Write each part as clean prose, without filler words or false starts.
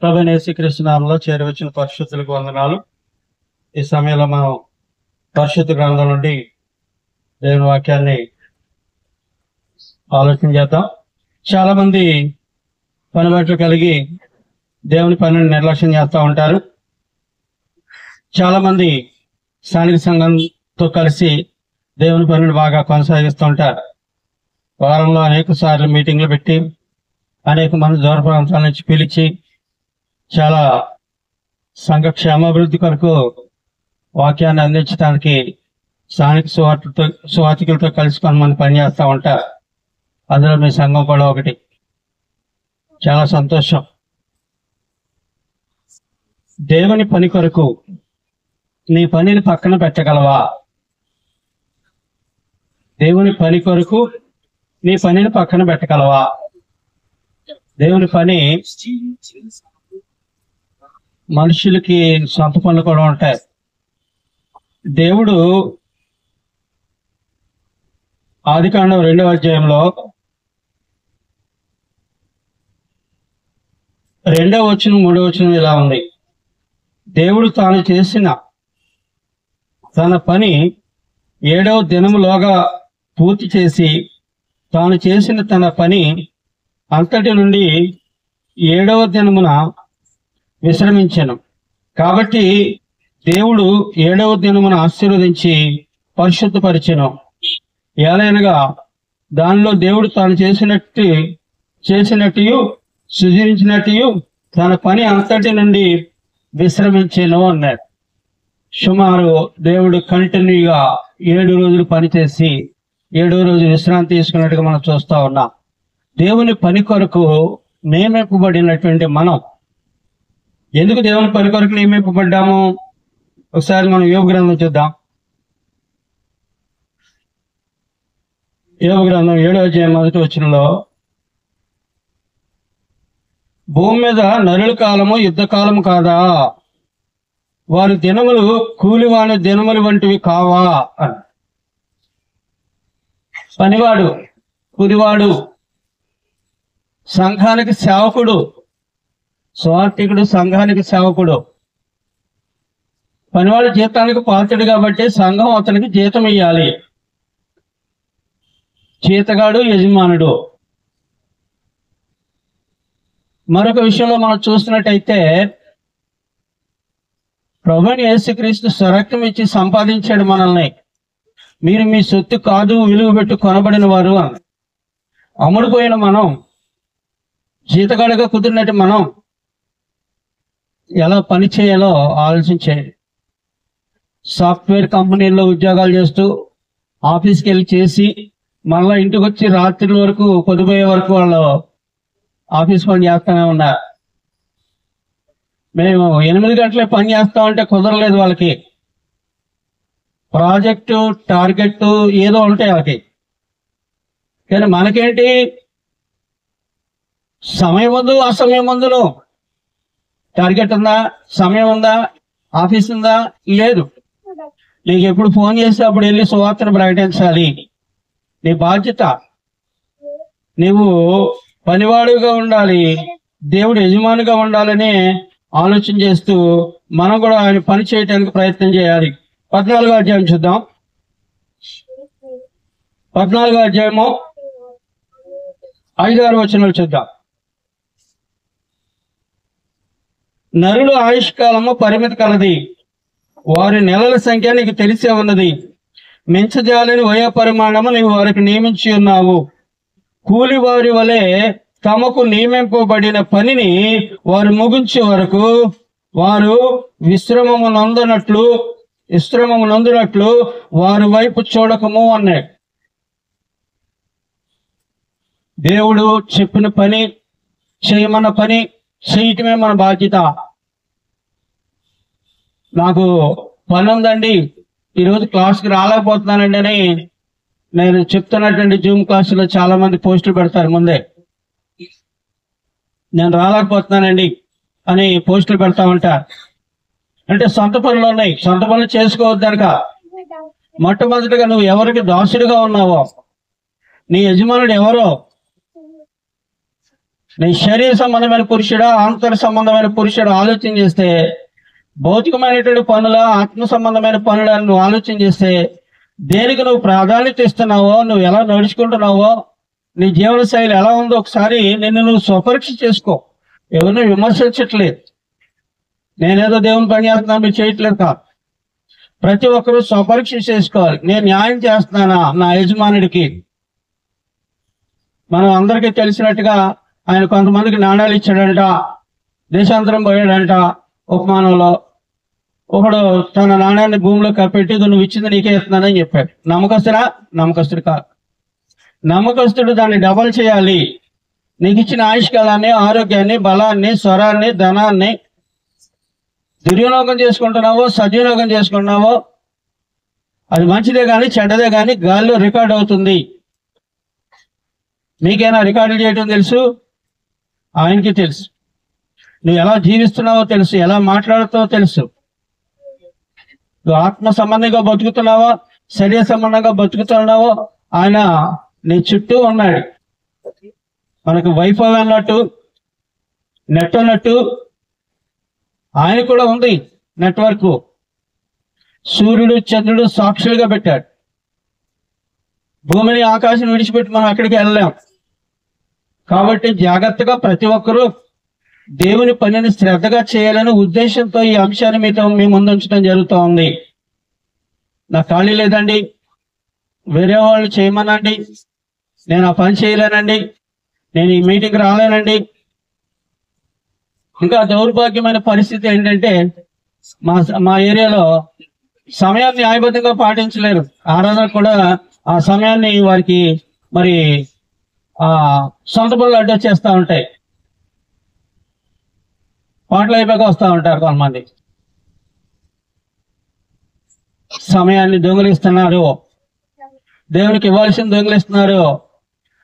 ప్రభువైన యేసుక్రీస్తు నామములో చేరవచ్చిన పరిశుద్ధులకు వందనాలు. ఈ సమయంలో మనం పరిశుద్ధ గ్రంథం నుండి దేవుని వాక్యాన్ని ఆలోచన చేద్దాం. చాలా మంది పనిబట్లు కలిగి దేవుని పనిని నిర్లక్ష్యం చేస్తూ ఉంటారు. చాలా మంది స్థానిక సంఘంతో కలిసి దేవుని పనిని బాగా కొనసాగిస్తూ ఉంటారు. వారంలో అనేక సార్లు మీటింగ్లు పెట్టి అనేక మంది దూర ప్రాంతాల నుంచి పిలిచి చాలా సంఘ క్షేమాభివృద్ధి కొరకు వాక్యాన్ని అందించడానికి స్థానిక సువార్థికులతో కలిసి కొంతమంది పనిచేస్తూ ఉంటారు. అందులో మీ సంఘం కూడా ఒకటి. చాలా సంతోషం. దేవుని పని కొరకు నీ పనిని పక్కన పెట్టగలవా? దేవుని పని కొరకు నీ పనిని పక్కన పెట్టగలవా? దేవుని పని మనుషులకి సొంత పనులు కూడా ఉంటాయి. దేవుడు ఆదికాండం 2వ అధ్యాయంలో 2వ వచనం 3వ వచనం ఇలా ఉంది. దేవుడు తాను చేసిన తన పని 7వ దినములోగా పూర్తి చేసి తాను చేసిన తన పని అంతటి నుండి 7వ దినమున విశ్రమించెను. కాబట్టి దేవుడు 7వ దినమున ఆశీర్వదించి పరిశుద్ధపరిచెను. ఏలైనగా దానిలో దేవుడు తాను చేసినట్టు సృజించినట్టు తన పని అంతటి నుండి విశ్రమించెను అన్నాడు. సుమారు దేవుడు కంటిన్యూగా 7 రోజులు పనిచేసి 7వ రోజు విశ్రాంతి తీసుకున్నట్టుగా మనం చూస్తా ఉన్నాం. దేవుని పని కొరకు నియమింపబడినటువంటి మనం ఎందుకు దేవుని పని కొరకు నియమింపబడ్డాము? ఒకసారి మనం యోబు గ్రంథం చూద్దాం. యోబు గ్రంథం 7వ అధ్యాయం 1వ వచనంలో, భూమి మీద నరుల కాలము యుద్ధ కాలము కాదా? వారి దినములు కూలివాని దినములు వంటివి కావా అని. పనివాడు, కూలివాడు, సంఘానికి సేవకుడు, స్వార్థికుడు, సంఘానికి సేవకుడు. పనివాడు జీతానికి పాత్రుడు కాబట్టి సంఘం అతనికి జీతం ఇయ్యాలి. జీతగాడు యజమానుడు. మరొక విషయంలో మనం చూసినట్టయితే ప్రభువైన యేసుక్రీస్తు స్వరక్తం ఇచ్చి సంపాదించాడు మనల్ని. మీరు మీ సొత్తు కాదు, విలువ పెట్టి కొనబడిన వారు అని. అమ్ముడుపోయిన మనం, జీతగాడుగా కుదిరినట్టు మనం ఎలా పని చేయాలో ఆలోచించేది. సాఫ్ట్వేర్ కంపెనీల్లో ఉద్యోగాలు చేస్తూ ఆఫీస్కి వెళ్ళి చేసి మళ్ళీ ఇంటికి వచ్చి రాత్రి వరకు పొద్దుపోయే వరకు వాళ్ళు ఆఫీస్ పని చేస్తూనే ఉన్నారు. మేము 8 గంటలే పని చేస్తామంటే కుదరలేదు. వాళ్ళకి ప్రాజెక్టు, టార్గెట్ ఏదో ఉంటాయి వాళ్ళకి. కానీ మనకేంటి, సమయం ముందు అసమయం ముందును టార్గెట్ ఉందా, సమయం ఉందా, ఆఫీస్ ఉందా? లేదు. నీకు ఎప్పుడు ఫోన్ చేస్తే అప్పుడు వెళ్ళి సువార్తను ప్రకటించాలి. నీ బాధ్యత. నీవు పనివాడుగా ఉండాలి, దేవుడు యజమానిగా ఉండాలని ఆలోచన చేస్తూ మనం కూడా ఆయన పని చేయడానికి ప్రయత్నం చేయాలి. 14వ అధ్యాయం చూద్దాం. 14వ అధ్యాయము 5-6 వచనాలు చూద్దాం. నరుల ఆయుష్కాలము పరిమితి కలది, వారి నెలల సంఖ్య నీకు తెలిసే ఉన్నది. మించజాలని వయ పరిమాణము నీవు వారికి నియమించి ఉన్నావు. కూలి వారి వలె తమకు నియమింపబడిన పనిని వారు ముగించే వరకు వారు విశ్రమము నందునట్లు వారి వైపు చూడకము అన్నాడు. దేవుడు చెప్పిన పని, చేయమన్న పని చేయటమే మన బాధ్యత. నాకు పని ఉందండి, ఈరోజు క్లాస్కి రాలేకపోతున్నానండి అని నేను చెప్తున్నటువంటి జూమ్ క్లాసులో చాలా మంది పోస్టులు పెడతారు. ముందే నేను రాలేకపోతున్నానండి అని పోస్టులు పెడతా ఉంటారు. అంటే సొంత పనులు ఉన్నాయి, సొంత పనులు చేసుకోవద్దనక. మొట్టమొదటిగా నువ్వు ఎవరికి దాసుడిగా ఉన్నావో, నీ యజమానుడు ఎవరో నీ శరీర సంబంధమైన పురుషుడా, అంతర్ సంబంధమైన పురుషుడు ఆలోచన చేస్తే, భౌతికమైనటువంటి పనుల, ఆత్మ సంబంధమైన పనులను నువ్వు ఆలోచన చేస్తే, దేనికి నువ్వు ప్రాధాన్యత ఇస్తున్నావో, నువ్వు ఎలా నడుచుకుంటున్నావో, నీ జీవన శైలి ఎలా ఉందో ఒకసారి నిన్ను నువ్వు స్వపరీక్ష చేసుకో. ఎవరిని విమర్శించట్లేదు, నేనేదో దేవుని పని చేస్తున్నాను మీరు చేయట్లేదు కాదు. ప్రతి ఒక్కరూ స్వపరీక్ష చేసుకోవాలి. నేను న్యాయం చేస్తున్నానా నా యజమానుడికి? మనం అందరికీ తెలిసినట్టుగా ఆయన కొంతమందికి నాణాలు ఇచ్చాడంట, దేశాంతరం పోయాడంట. ఉపమానంలో ఒకడు తన నాణ్యాన్ని భూమిలో కప్పెట్టి నువ్వు ఇచ్చింది నీకే ఇస్తున్నానని చెప్పాడు. నమ్మకస్తుడా? నమ్మకస్తుడు కాదు. నమ్మకస్తుడు దాన్ని డబల్ చేయాలి. నీకు ఇచ్చిన ఆయుష్కాలాన్ని, ఆరోగ్యాన్ని, బలాన్ని, స్వరాన్ని, ధనాన్ని దుర్వినియోగం చేసుకుంటున్నావో, సద్వినియోగం చేసుకుంటున్నావో, అది మంచిదే కానీ చెడ్డదే కానీ గాల్లో రికార్డ్ అవుతుంది. మీకైనా రికార్డులు చేయటం తెలుసు, ఆయనకి తెలుసు. నువ్వు ఎలా జీవిస్తున్నావో తెలుసు, ఎలా మాట్లాడుతావో తెలుసు. నువ్వు ఆత్మ సంబంధంగా బతుకుతున్నావో, శరీర సంబంధంగా బతుకుతున్నావో, ఆయన నీ చుట్టూ ఉన్నాడు. మనకు వైఫై అన్నట్టు, నెట్ అన్నట్టు ఆయన కూడా ఉంది నెట్వర్క్. సూర్యుడు, చంద్రుడు సాక్షులుగా పెట్టాడు. భూమిని, ఆకాశం విడిచిపెట్టి మనం అక్కడికి వెళ్ళలేం. కాబట్టి జాగ్రత్తగా ప్రతి ఒక్కరూ దేవుని పనిని శ్రద్ధగా చేయాలనే ఉద్దేశంతో ఈ అంశాన్ని మీతో మీ ముందు ఉంచడం జరుగుతూ ఉంది. నాకు ఖాళీ లేదండి, వేరే వాళ్ళు చేయమనండి, నేను ఆ పని చేయలేనండి, నేను ఈ మీటింగ్కి రాలేనండి. ఇంకా దౌర్భాగ్యమైన పరిస్థితి ఏంటంటే మా ఏరియాలో సమయాన్ని న్యాయబద్ధంగా పాటించలేరు. ఆరాధన కూడా ఆ సమయాన్ని వారికి మరి సొంత పనులు అడ్డొచ్చేస్తూ ఉంటాయి. పాటలు అయిపోయాక వస్తూ ఉంటారు కొంతమంది. సమయాన్ని దొంగిలిస్తున్నారు, దేవునికి ఇవ్వాల్సిన దొంగిలిస్తున్నారు.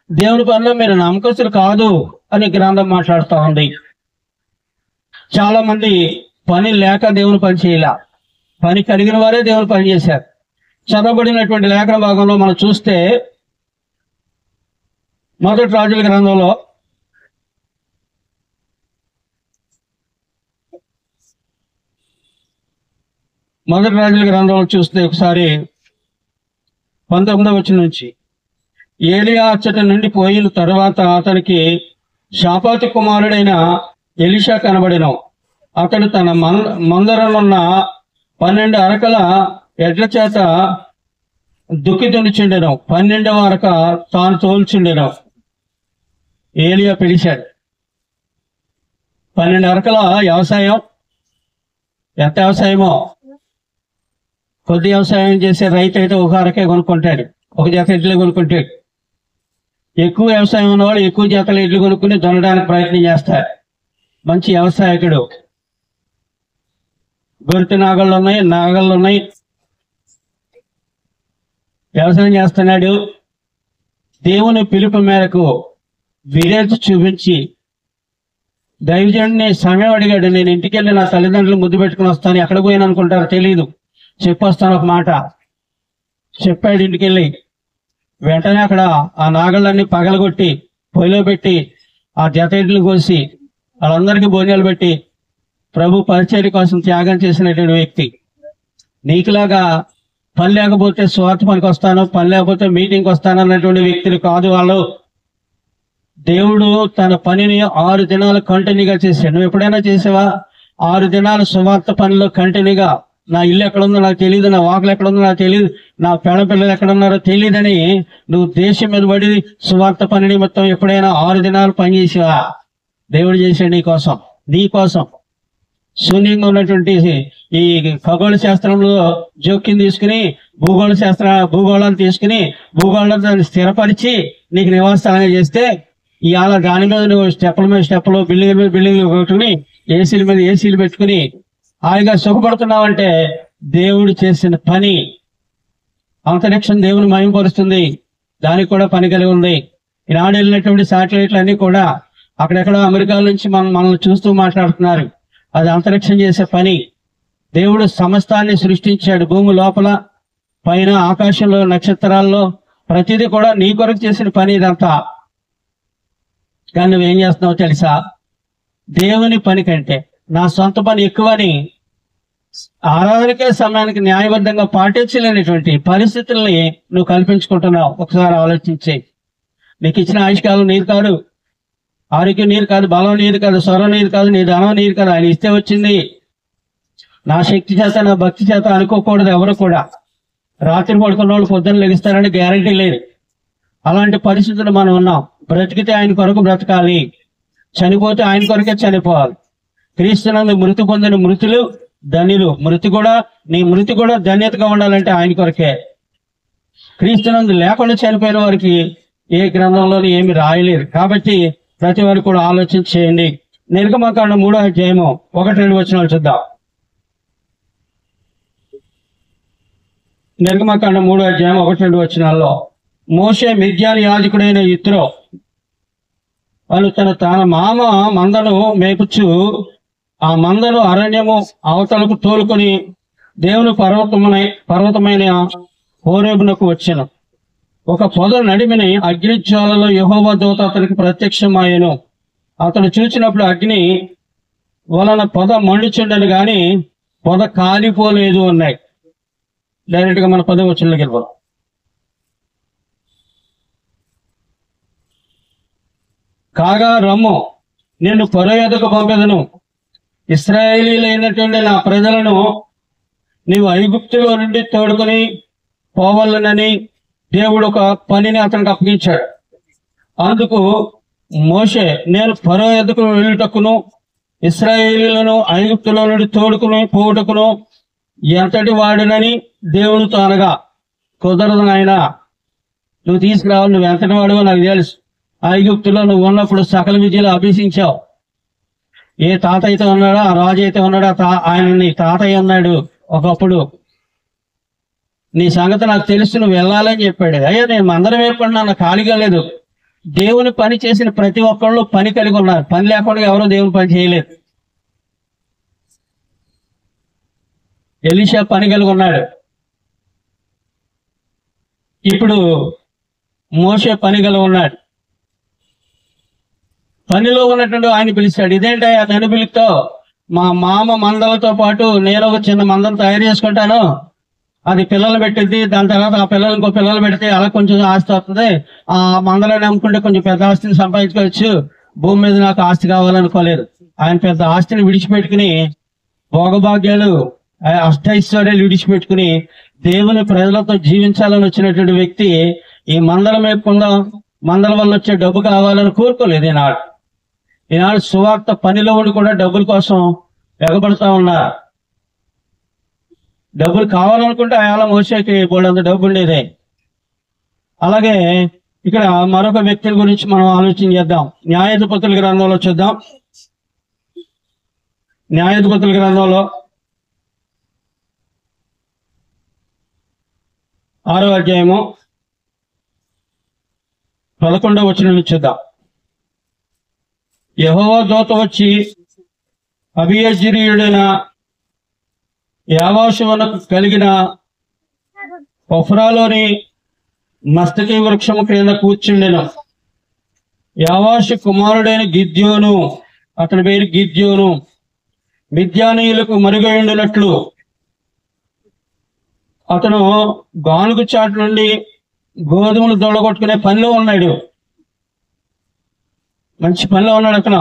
దేవుని పనిలో మీరు నమ్మకస్తులు కాదు అని గ్రంథం మాట్లాడుతూ ఉంది. చాలా మంది పని లేక దేవుని పని చేయలే, పని కలిగిన వారే దేవుని పని చేశారు. చదవబడినటువంటి లేఖన భాగంలో మనం చూస్తే మొదటి రాజుల గ్రంథంలో చూస్తే ఒకసారి 19వ వచనం నుంచి, ఏలియా అచ్చట నుండి పోయిన తరువాత అతనికి షాపాతు కుమారుడైన ఎలీషా కనబడెను. అతడు తన మందరనున్న 12 అరకల ఎడ్ల చేత దుక్కి దున్నుచుండెను. 12వ అరక తాను తోల్చుండెను. ఏలియా పిలిచాడు. 12 అరకల వ్యవసాయం ఎంత వ్యవసాయమో, కొద్ది వ్యవసాయం చేసే రైతు అయితే ఒక అరకే కొనుక్కుంటాడు, ఒక జత ఎడ్లు కొనుక్కుంటాడు. ఎక్కువ వ్యవసాయం ఉన్నవాడు ఎక్కువ జతల ఎడ్లు కొనుక్కుని దున్నడానికి ప్రయత్నం చేస్తాడు. మంచి వ్యవసాయకుడు. గొర్రె నాగళ్ళు ఉన్నాయి, వ్యవసాయం చేస్తున్నాడు. దేవుని పిలుపు మేరకు విరేజ్ చూపించి దైవజనుడిని సమయం అడిగాడు. నేను ఇంటికి వెళ్ళి నా తల్లిదండ్రులు ముద్దు పెట్టుకుని వస్తాను. ఎక్కడ పోయాను అనుకుంటారో తెలియదు, చెప్పొస్తాను ఒక మాట చెప్పాడు. ఇంటికి వెళ్ళి వెంటనే అక్కడ ఆ నాగళ్ళన్నీ పగలగొట్టి పొయ్యిలో పెట్టి ఆ జత ఎడ్లు కోసి వాళ్ళందరికీ భోజనాలు పెట్టి ప్రభు పరిచర్య కోసం త్యాగం చేసినటువంటి వ్యక్తి. నీకులాగా పని లేకపోతే స్వార్థ పనికి వస్తాను, పని లేకపోతే మీటింగ్కి వస్తాను అన్నటువంటి వ్యక్తులు కాదు వాళ్ళు. దేవుడు తన పనిని 6 దినాలు కంటిన్యూగా చేశాడు. నువ్వు ఎప్పుడైనా చేసావా? 6 దినాలు సువార్త పనిలో కంటిన్యూగా, నా ఇల్లు ఎక్కడుందో నాకు తెలియదు, నా వాకులు ఎక్కడుందో నాకు తెలియదు, నా పిల్లలు ఎక్కడున్నారో తెలియదని నువ్వు దేశం మీద పడి సువార్త పనిని మొత్తం ఎప్పుడైనా 6 దినాలు పనిచేసావా? దేవుడు చేశాడు నీ కోసం. శూన్యంగా ఉన్నటువంటి ఈ ఖగోళ శాస్త్రంలో జోక్యం తీసుకుని భూగోళాన్ని తీసుకుని భూగోళాన్ని స్థిరపరిచి నీకు నివాసాలంగా చేస్తే ఇవాళ దాని మీద నువ్వు స్టెప్పుల మీద స్టెప్పులు, బిల్డింగ్ మీద బిల్డింగ్లు కొట్టుకుని ఏసీల మీద ఏసీలు పెట్టుకుని హాయిగా సుఖపడుతున్నావంటే దేవుడు చేసిన పని. అంతరిక్షం దేవుని మహిమపరుస్తుంది, దానికి కూడా పని కలిగి ఉంది. ఈనాడు వెళ్ళినటువంటి శాటిలైట్లు అన్ని కూడా అక్కడెక్కడో అమెరికా నుంచి మనల్ని చూస్తూ మాట్లాడుతున్నారు. అది అంతరిక్షం చేసే పని. దేవుడు సమస్తాన్ని సృష్టించాడు. భూమి లోపల, పైన, ఆకాశంలో, నక్షత్రాల్లో ప్రతిదీ కూడా నీ కొరకు చేసిన పని ఇదంతా. కానీ నువ్వేం చేస్తున్నావు తెలుసా? దేవుని పని కంటే నా సొంత పని ఎక్కువని ఆరాధనకే సమయానికి న్యాయబద్ధంగా పాటించలేనటువంటి పరిస్థితుల్ని నువ్వు కల్పించుకుంటున్నావు. ఒకసారి ఆలోచించి, నీకు ఇచ్చిన ఆయుష్కాలం నీరు కాదు, ఆరోగ్యం నీరు కాదు, బలం నీరు కాదు, స్వరం నీరు కాదు, నీ ధనం నీరు కాదు, ఆయన ఇస్తే వచ్చింది. నా శక్తి చేత నా భక్తి చేత అనుకోకూడదు ఎవరు కూడా. రాత్రి పడుకున్న వాళ్ళు పొద్దున్న లెగిస్తారని గ్యారంటీ లేదు. అలాంటి పరిస్థితులు మనం ఉన్నాం. బ్రతికితే ఆయన కొరకు బ్రతకాలి, చనిపోతే ఆయన కొరకే చనిపోవాలి. క్రీస్తునందు మృతి పొందిన మృతులు ధన్యులు. నీ మృతి కూడా ధన్యతగా ఉండాలంటే ఆయన కొరకే. క్రీస్తునందు లేకుండా చనిపోయిన వారికి ఏ గ్రంథంలోనూ ఏమి రాయలేరు. కాబట్టి ప్రతి వారు కూడా ఆలోచన చేయండి. నిర్గమకాండం 3వ అధ్యాయము 1-2 వచనాలు చూద్దాం. నిర్గమకాండం 3వ అధ్యాయం 1-2 వచనాల్లో, మోషే మిద్యాను యాజకుడైన యిత్రో వాళ్ళు తన మామ మందను మేపుచు ఆ మందను అరణ్యము అవతలకు తోలుకొని దేవుని పర్వతమైన హోరేబునకు వచ్చెను. ఒక పొద నడిమిని అగ్నిజ్వాలలో యెహోవా దూత అతనికి ప్రత్యక్షమాయెను. అతను చూసినప్పుడు అగ్ని వలన పొద మండుచుండను గాని పొద కాలిపోలేదు అన్నాయి. డైరెక్ట్ గా మన 10వ వచనంలోకి వెళ్ళిపోదాం. కాగా రమ్ము, నిన్ను ఫరో యొద్దకు పంపెదను. ఇశ్రాయేలీయులైనటువంటి నా ప్రజలను నీవు ఐగుప్తులో నుండి తోడుకొని పోవాలనని దేవుడు ఒక పనిని అతనికి అప్పగించాడు. అందుకు మోషే, నేను ఫరో యొద్దకు వెళ్ళుటకును ఇశ్రాయేలీయులను ఐగుప్తులో నుండి తోడుకుని పోవుటకును ఎంతటి వాడినని దేవునితో అనగా, కుదరదు నాయనా, నువ్వు తీసుకురావాలి, నువ్వు ఎంతటి వాడువో నాకు తెలుసు. ఐగుప్తులో నువ్వు ఉన్నప్పుడు సకల విద్యలు అభ్యసించావు. ఏ తాత అయితే ఉన్నాడో ఆ రాజు అయితే ఉన్నాడో ఆయన నీ తాతయ్య ఉన్నాడు ఒకప్పుడు. నీ సంగతి నాకు తెలుసు, నువ్వు వెళ్ళాలని చెప్పాడు. అయ్యా నేను మందరం వేయకుండా నాకు ఖాళీగా లేదు. దేవుని పని చేసిన ప్రతి ఒక్కళ్ళు పని కలిగి ఉన్నారు. పని లేకుండా ఎవరో దేవుని పని చేయలేదు. ఎలీషా పని కలిగి ఉన్నాడు. ఇప్పుడు మోషే పని కలిగి ఉన్నాడు. పనిలో ఉన్నటువంటి ఆయన పిలిచాడు. ఇదేంటయ్యా నన్ను పిలుస్తావు? మా మామ మందలతో పాటు నేను ఒక చిన్న మందం తయారు చేసుకుంటాను, అది పిల్లలు పెట్టింది, దాని తర్వాత ఆ పిల్లలు ఇంకో పిల్లలు పెడితే అలా కొంచెం ఆస్తి వస్తుంది, ఆ మందలని అమ్ముకుంటే కొంచెం పెద్ద ఆస్తిని సంపాదించుకోవచ్చు. భూమి మీద నాకు ఆస్తి కావాలనుకోలేదు. ఆయన పెద్ద ఆస్తిని విడిచిపెట్టుకుని, భోగభాగ్యాలు అష్టైశ్వర్యాలు విడిచిపెట్టుకుని దేవుని ప్రజలతో జీవించాలని వచ్చినటువంటి వ్యక్తి ఈ మందల మేపుకుందాం, మందల వల్ల వచ్చే డబ్బు కావాలని కోరుకోలేదు. ఈనాడు సువార్త పనిలో ఉండి కూడా డబ్బుల కోసం ఎగబడతా ఉన్నారు. డబ్బులు కావాలనుకుంటే ఆయన మోసేకి బోడంత డబ్బు ఉండేదే. అలాగే ఇక్కడ మరొక వ్యక్తి గురించి మనం ఆలోచన చేద్దాం. న్యాయాధిపతుల గ్రంథంలో చూద్దాం. న్యాయాధిపతుల గ్రంథంలో 6వ అధ్యాయము 11వ వచనం నుంచి చూద్దాం. యెహోవా దూత వచ్చి అబీయెజెరీయుడైన యావాషువనకు కలిగిన ఒఫ్రాలోని మస్తకి వృక్షము క్రింద కూర్చుండెను. యావాషు కుమారుడైన గిద్యోను, అతని పేరు గిద్యోను, మిద్యానీయులకు మరుగైండునట్లు అతను గానుగు చాటు నుండి గోధుమలు దొడగొట్టుకునే పనిలో ఉన్నాడు. మంచి పనిలో ఉన్నాడు అతను.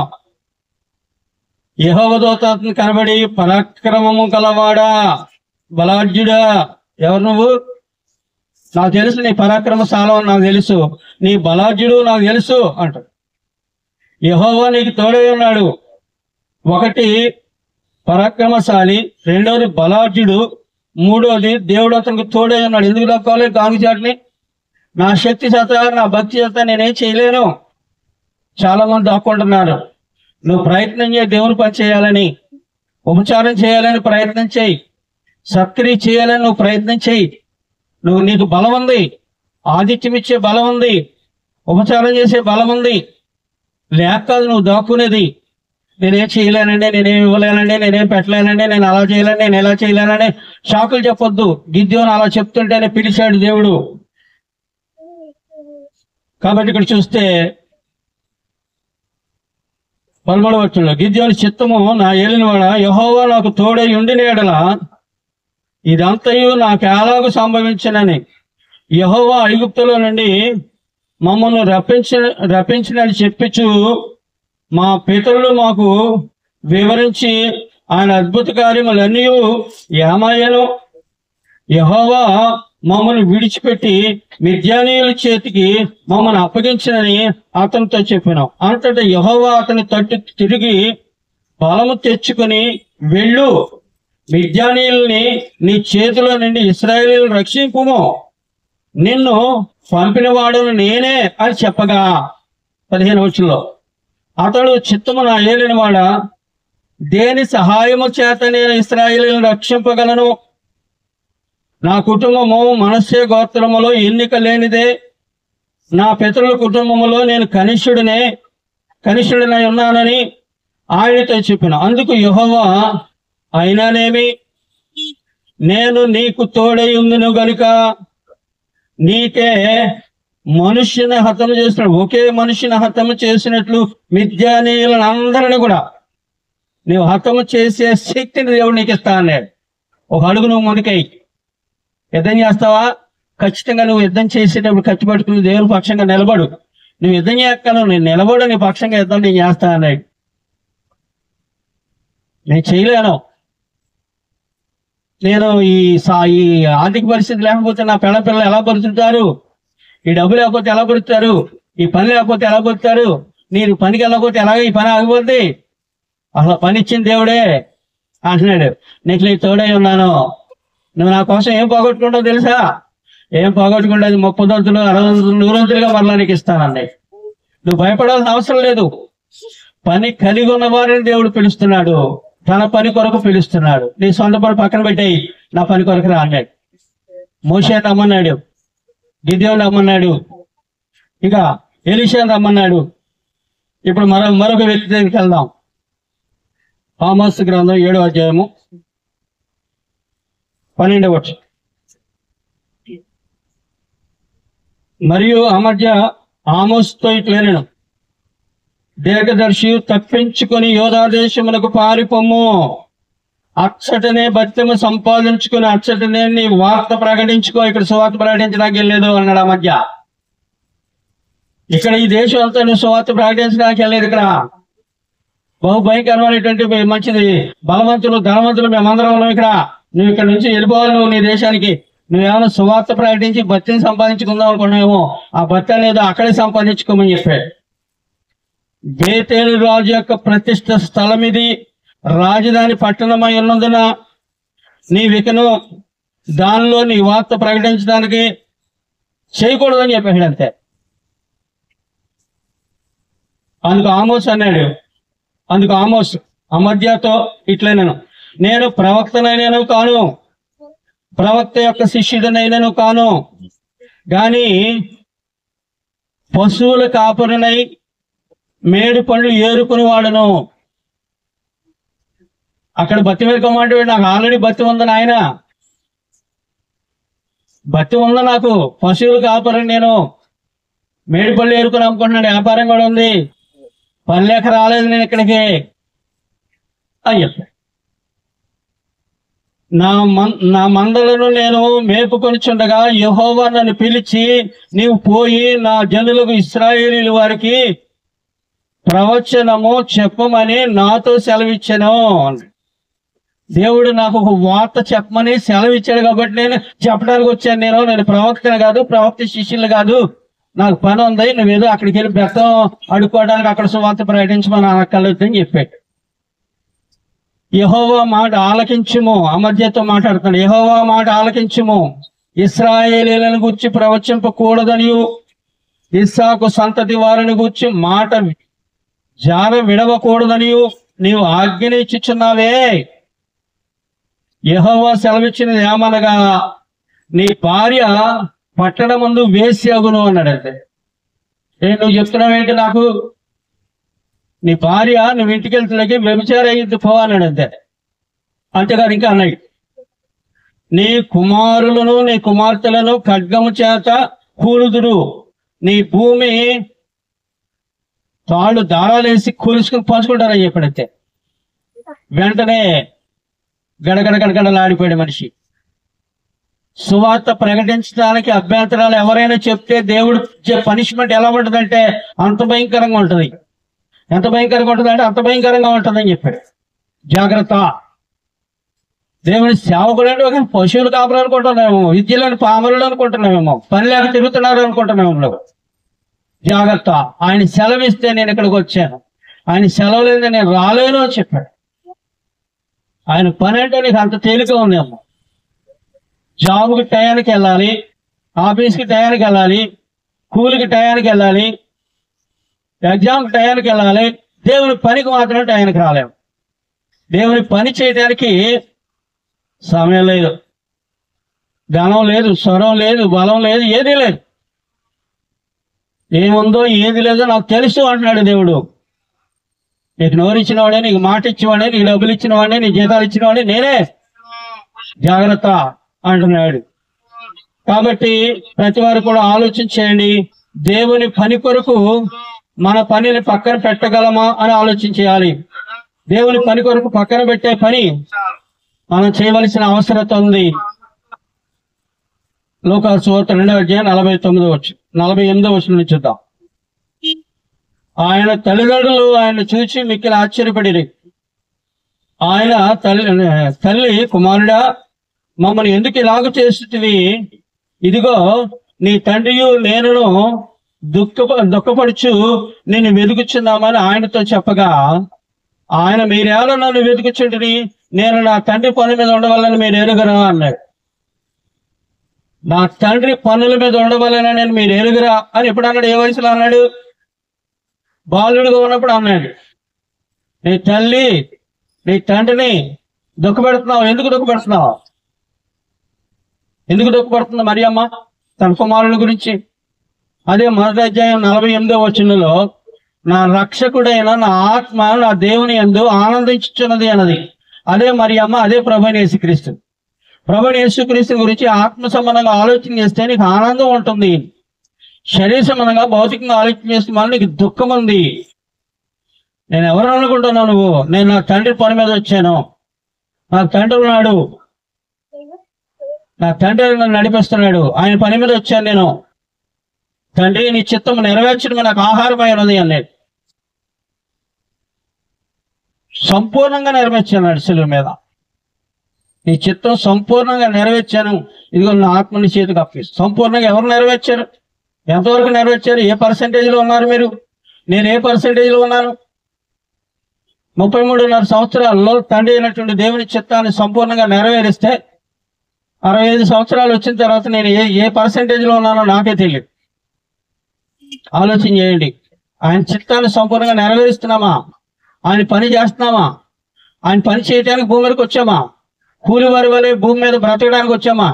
యెహోవా దూత అతను కనబడి, పరాక్రమము గలవాడా, బలాఢ్యుడా, ఎవరు నువ్వు? నాకు తెలుసు నీ పరాక్రమశాలం, నాకు తెలుసు నీ బలాఢ్యుడు, నాకు తెలుసు అంటాడు. యెహోవా నీకు తోడై ఉన్నాడు. ఒకటి పరాక్రమశాలి, రెండోది బలాఢ్యుడు, మూడోది దేవుడు అతనికి తోడై ఉన్నాడు. ఎందుకు దక్కాలి గానుగు చాటుని? నా శక్తి చేత నా భక్తి చేత నేనేం చేయలేను. చాలా మంది దాక్కుంటున్నారు. నువ్వు ప్రయత్నం చేయి, దేవుని పని చేయాలని, ఉపచారం చేయాలని ప్రయత్నం చేయి, సత్క్రియ చేయాలని నువ్వు ప్రయత్నం చేయి. నీకు బలం ఉంది, ఆతిథ్యం ఇచ్చే బలం ఉంది, ఉపచారం చేసే బలం ఉంది. లేక కాదు నువ్వు దాక్కునేది. నేనేం చేయలేనండి, నేనేం ఇవ్వలేనండి, నేనేం పెట్టలేనండి, నేను అలా చేయలేను, నేను ఎలా చేయలేనండి షాకులు చెప్పొద్దు. గిద్యోను అలా చెప్తుంటేనే పిలిచాడు దేవుడు. కాబట్టి ఇక్కడ చూస్తే 13 గిద్యోని చిత్తము నా ఏలినవాడ, యెహోవా నాకు తోడై ఉండిన యెడల ఇదంతయు నాకు ఎలాగూ సంభవించినని, యెహోవా ఐగుప్తులో నుండి మమ్మల్ని రప్పించినని చెప్పించు మా పితరులు మాకు వివరించి ఆయన అద్భుత కార్యములన్నీ ఏమయ్యను. యెహోవా మమ్మల్ని విడిచిపెట్టి మిద్యానీయుల చేతికి మమ్మల్ని అప్పగించినని అతనితో చెప్పినాం. అంతటా యెహోవా అతని తట్టు తిరిగి బలము తెచ్చుకుని, వెళ్ళు, మిద్యానీయుల్ని నీ చేతిలో నుండి ఇశ్రాయేలీయులను రక్షింపుము, నిన్ను పంపిన వాడును నేనే అని చెప్పగా 15 అతడు చిత్తము నా ఏలినవాడ, దేని సహాయము చేత నేను ఇశ్రాయేలీయులను రక్షింపగలను? నా కుటుంబము మనష్షే గోత్రములో ఎన్నిక లేనిదే, నా పితరుల కుటుంబములో నేను కనిష్ఠుడినై ఉన్నానని ఆయనతో చెప్పిన. అందుకు యెహోవా, అయినానేమి, నేను నీకు తోడై ఉందును గనుక నీకే మనుష్యుని హతము చేసిన, ఒకే మనిషిని హతము చేసినట్లు మిద్యానీయులను అందరిని కూడా నీవు హతము చేసే శక్తిని దేవుడు నీకు ఇస్తా అన్నాడు. ఒక అడుగు నువ్వు ముందుకై యుద్ధం చేస్తావా? ఖచ్చితంగా నువ్వు యుద్ధం చేసేటప్పుడు ఖర్చు పట్టుకుని దేవుని పక్షంగా నిలబడు. నువ్వు యుద్ధం చేయక్కను, నేను నిలబడు, నీ పక్షంగా యుద్ధం నేను చేస్తా అన్నాడు. నేను చేయలేను, నేను ఈ ఆర్థిక పరిస్థితి లేకపోతే నా పిల్లలు ఎలా బతుకుతారు, ఈ డబ్బు లేకపోతే ఎలా బతుకుతారు, ఈ పని లేకపోతే ఎలా బతుకుతారు, నేను పనికి వెళ్ళకపోతే ఎలాగ ఈ పని ఆగిపోద్ది, అసలు పని ఇచ్చిన దేవుడే అంటున్నాడు. నీకు నేను తోడై ఉన్నాను, నువ్వు నా కోసం ఏం పోగొట్టుకుంటావు తెలుసా? ఏం పోగొట్టుకుంటే 30 వంతులు 60 వంతులు 100 వంతులుగా మరలా నీకు ఇస్తానన్నాయి. నువ్వు భయపడాల్సిన అవసరం లేదు. పని కలిగి ఉన్న వారిని దేవుడు పిలుస్తున్నాడు, తన పని కొరకు పిలుస్తున్నాడు. నీ సొంత పని పక్కన పెట్టాయి, నా పని కొరకు రా అన్నాడు. మోషేని రమ్మన్నాడు, గిద్యోని రమ్మన్నాడు, ఇక ఎలీషాని రమ్మన్నాడు. ఇప్పుడు మరొక వ్యక్తి దగ్గరికి వెళ్దాం. ఆమోస్ గ్రంథం 7వ అధ్యాయము 12వ వచనం. మరియు అమధ్య ఆమోస్తో ఇట్లనెను, దీర్ఘదర్శి తప్పించుకొని యోధా దేశమునకు పారిపోము, అచ్చటనే భత్యము సంపాదించుకుని అచ్చటనే నీ వార్త ప్రకటించుకో. ఇక్కడ సువార్త ప్రకటించడానికి వెళ్ళలేదు అన్నాడు అమధ్య. ఇక్కడ ఈ దేశం అంతా నువ్వు సువార్త ప్రకటించడానికి వెళ్ళలేదు. ఇక్కడ బహు భయంకరమైనటువంటి మంచిది బలవంతులు ధనవంతులు మేమందరం ఉన్నాం. ఇక్కడ నువ్వు ఇక్కడ నుంచి వెళ్ళిపోవాలి, నువ్వు నీ దేశానికి. నువ్వేమైనా సువార్త ప్రకటించి భత్యం సంపాదించుకుందాం అనుకున్నావేమో, ఆ భత్యం లేదో అక్కడే సంపాదించుకోమని చెప్పాడు. బేతేలు రాజు యొక్క ప్రతిష్ఠ స్థలం ఇది, రాజధాని పట్టణమై ఉన్నందున నీవికను దానిలో నీ వార్త ప్రకటించడానికి చేయకూడదని చెప్పాడు అంతే. అందుకు ఆమోస్ అన్నాడు, అందుకు ఆమోస్ అమధ్యతో ఇట్లనెను, నేను ప్రవక్తనైనను కాను, ప్రవక్త యొక్క శిష్యుడనైనను కాను, గాని పశువుల కాపురనై మేడు పండ్లు ఏరుకుని వాడును. అక్కడ బత్తి వేరుకోమంటే నాకు ఆల్రెడీ బత్తి ఉందని ఆయన బత్తి ఉందా, నాకు పశువులు కాపురం, నేను మేడి పళ్ళు ఏరుకుని అమ్ముకుంటున్నాడు, వ్యాపారం కూడా ఉంది, పని లేక రాలేదు నేను ఇక్కడికి అని చెప్పాడు. నా మందలను నేను మేపుకొని చుండగా యెహోవా నన్ను పిలిచి, నీవు పోయి నా జనులకు ఇశ్రాయేలీయుల వారికి ప్రవచనము చెప్పమని నాతో సెలవిచ్చాను. దేవుడు నాకు ఒక వార్త చెప్పమని సెలవిచ్చాడు కాబట్టి నేను చెప్పడానికి వచ్చాను. నేను ప్రవక్తను కాదు, ప్రవక్త శిష్యులు కాదు, నాకు పని ఉంది, నువ్వేదో అక్కడికి వెళ్ళి బెత్తం అడుక్కోవడానికి అక్కడ సువార్త ప్రకటించమని అనక్కర్లేదని చెప్పాడు. యెహోవా మాట ఆలకించుము, అమధ్యతో మాట్లాడుతున్నాడు. యెహోవా మాట ఆలకించుము, ఇశ్రాయేలీయులను గూర్చి ప్రవచింపకూడదనియు ఇస్సాకు సంతతి వారిని గూర్చి మాట జార విడవకూడదనియు నీవు ఆజ్ఞ ఇచ్చుచున్నావే. యెహోవా సెలవిచ్చినది ఏమనగా, నీ భార్య పట్టణం ముందు వేసి అగును అన్నాడు. అంటే నువ్వు చెప్తున్నావేంటి నాకు, నీ భార్య నువ్వు ఇంటికి వెళ్తున్నాకి వ్యభిచార అయ్యింది పో అన్నాడు. అంతే, అంతేగాదు ఇంకా అన్నాడు, నీ కుమారులను నీ కుమార్తెలను ఖడ్గము చేత కూలుదురు, నీ భూమి తాళ్ళు దారాలు వేసి కూలుసుకుని పంచుకుంటారని చెప్పినట్టే వెంటనే గడగడ గడగడలాడిపోయాడు మనిషి. సువార్త ప్రకటించడానికి అభ్యంతరాలు ఎవరైనా చెప్తే దేవుడు పనిష్మెంట్ ఎలా ఉంటుందంటే అంత భయంకరంగా ఉంటుంది. ఎంత భయంకరంగా ఉంటుంది అంటే అంత భయంకరంగా ఉంటుందని చెప్పాడు. జాగ్రత్త. దేవుని సేవకుడు అంటే ఒక పశువులు కాపలు అనుకుంటున్నామేమో, విద్యలోని పామరులు అనుకుంటున్నామేమో, పని లేక తిరుగుతున్నారు అనుకుంటున్నాము. జాగ్రత్త. ఆయన సెలవిస్తే నేను ఇక్కడికి వచ్చాను, ఆయన సెలవు లేదని నేను రాలేను అని చెప్పాడు. ఆయన పని అంటే నీకు అంత తేలిక ఉందేమో. జాబ్కి టయానికి వెళ్ళాలి, ఆఫీస్కి టయానికి వెళ్ళాలి, కూలికి టయానికి వెళ్ళాలి, ఎగ్జామ్కి టయానికి వెళ్ళాలి. దేవుని పనికి మాత్రం టయానికి రాలేము. దేవుని పని చేయడానికి సమయం లేదు, ధనం లేదు, స్వరం లేదు, బలం లేదు, ఏదీ లేదు. ఏముందో ఏది లేదో నాకు తెలుసు అంటున్నాడు దేవుడు. నీకు నోరు ఇచ్చినవాడే, నీకు మాట ఇచ్చినవాడే, నీకు డబ్బులు ఇచ్చినవాడే, నీ జీతాలు ఇచ్చినవాడే నేనే. జాగ్రత్త అంటున్నాడు. కాబట్టి ప్రతి వారు కూడా ఆలోచించేయండి. దేవుని పని కొరకు మన పనిని పక్కన పెట్టగలమా అని ఆలోచించేయాలి. దేవుని పని కొరకు పక్కన పెట్టే పని మనం చేయవలసిన అవసరత ఉంది. లూకాసు సువార్త 2వ అధ్యాయం 48వ వచనం చూద్దాం. ఆయన తల్లిదండ్రులు ఆయన చూసి మిక్కిలి ఆశ్చర్యపడిరి. ఆయన తల్లి కుమారుడా, మమ్మల్ని ఎందుకు ఇలాగ చేస్తువి? ఇదిగో నీ తండ్రియు నేనును దుఃఖపడుచు నేను వెతుకుచున్నామని ఆయనతో చెప్పగా, ఆయన మీరేలా నన్ను వెతుకుచుంటిని? నేను నా తండ్రి పని మీద ఉండవాలని మీరు ఎరుగరా అన్నాడు. నా తండ్రి పనుల మీద ఉండవాలని నేను మీరు ఎరుగరా అని ఎప్పుడు అన్నాడు? ఏ వయసులో అన్నాడు? బాలుడిగా ఉన్నప్పుడు అన్నాడు. నీ తల్లి నీ తండ్రిని దుఃఖపెడుతున్నావు. ఎందుకు దుఃఖపెడుతున్నావు? ఎందుకు దుఃఖపడుతుంది మరియమ్మ తన కుమారుని గురించి? అదే 1వ అధ్యాయం 48వ వచనంలో నా రక్షకుడైన నా ఆత్మ నా దేవుని యందు ఆనందించుచున్నది అన్నది. అదే మరియమ్మ, అదే ప్రభువైన యేసుక్రీస్తు. ప్రభువైన యేసుక్రీస్తు గురించి ఆత్మ సంబంధంగా ఆలోచన చేస్తే నీకు ఆనందం ఉంటుంది. శరీర సంబంధంగా భౌతికంగా ఆలోచన చేస్తే మళ్ళీ నీకు దుఃఖం ఉంది. నేను ఎవరు అనుకుంటున్నావు నువ్వు? నేను నా తండ్రి పని మీద వచ్చాను, నాకు తండ్రి ఉన్నాడు, నా తండ్రి నన్ను నడిపిస్తున్నాడు, ఆయన పని మీద వచ్చాను నేను. తండ్రి నీ చిత్తం నెరవేర్చడమే నాకు ఆహారమై ఉన్నది అన్నాడు. సంపూర్ణంగా నెరవేర్చాను శిలువ మీద. నీ చిత్తం సంపూర్ణంగా నెరవేర్చాను, ఇదిగో నా ఆత్మని చేతికి అప్పగిస్తాను. సంపూర్ణంగా ఎవరు నెరవేర్చారు? ఎంతవరకు నెరవేర్చారు? ఏ పర్సెంటేజ్లో ఉన్నారు మీరు? నేను ఏ పర్సెంటేజ్లో ఉన్నాను? 33.5 సంవత్సరాల్లో తండ్రి అయినటువంటి దేవుని చిత్తాన్ని సంపూర్ణంగా నెరవేరిస్తే 65 సంవత్సరాలు వచ్చిన తర్వాత నేను ఏ పర్సెంటేజ్లో ఉన్నానో నాకే తెలియదు. ఆలోచన చేయండి. ఆయన చిత్తాన్ని సంపూర్ణంగా నెరవేరుస్తున్నామా? ఆయన పని చేస్తున్నామా? ఆయన పని చేయడానికి భూమి మీదకి వచ్చామా? కూలి వారి వలె భూమి మీద బ్రతకడానికి వచ్చామా?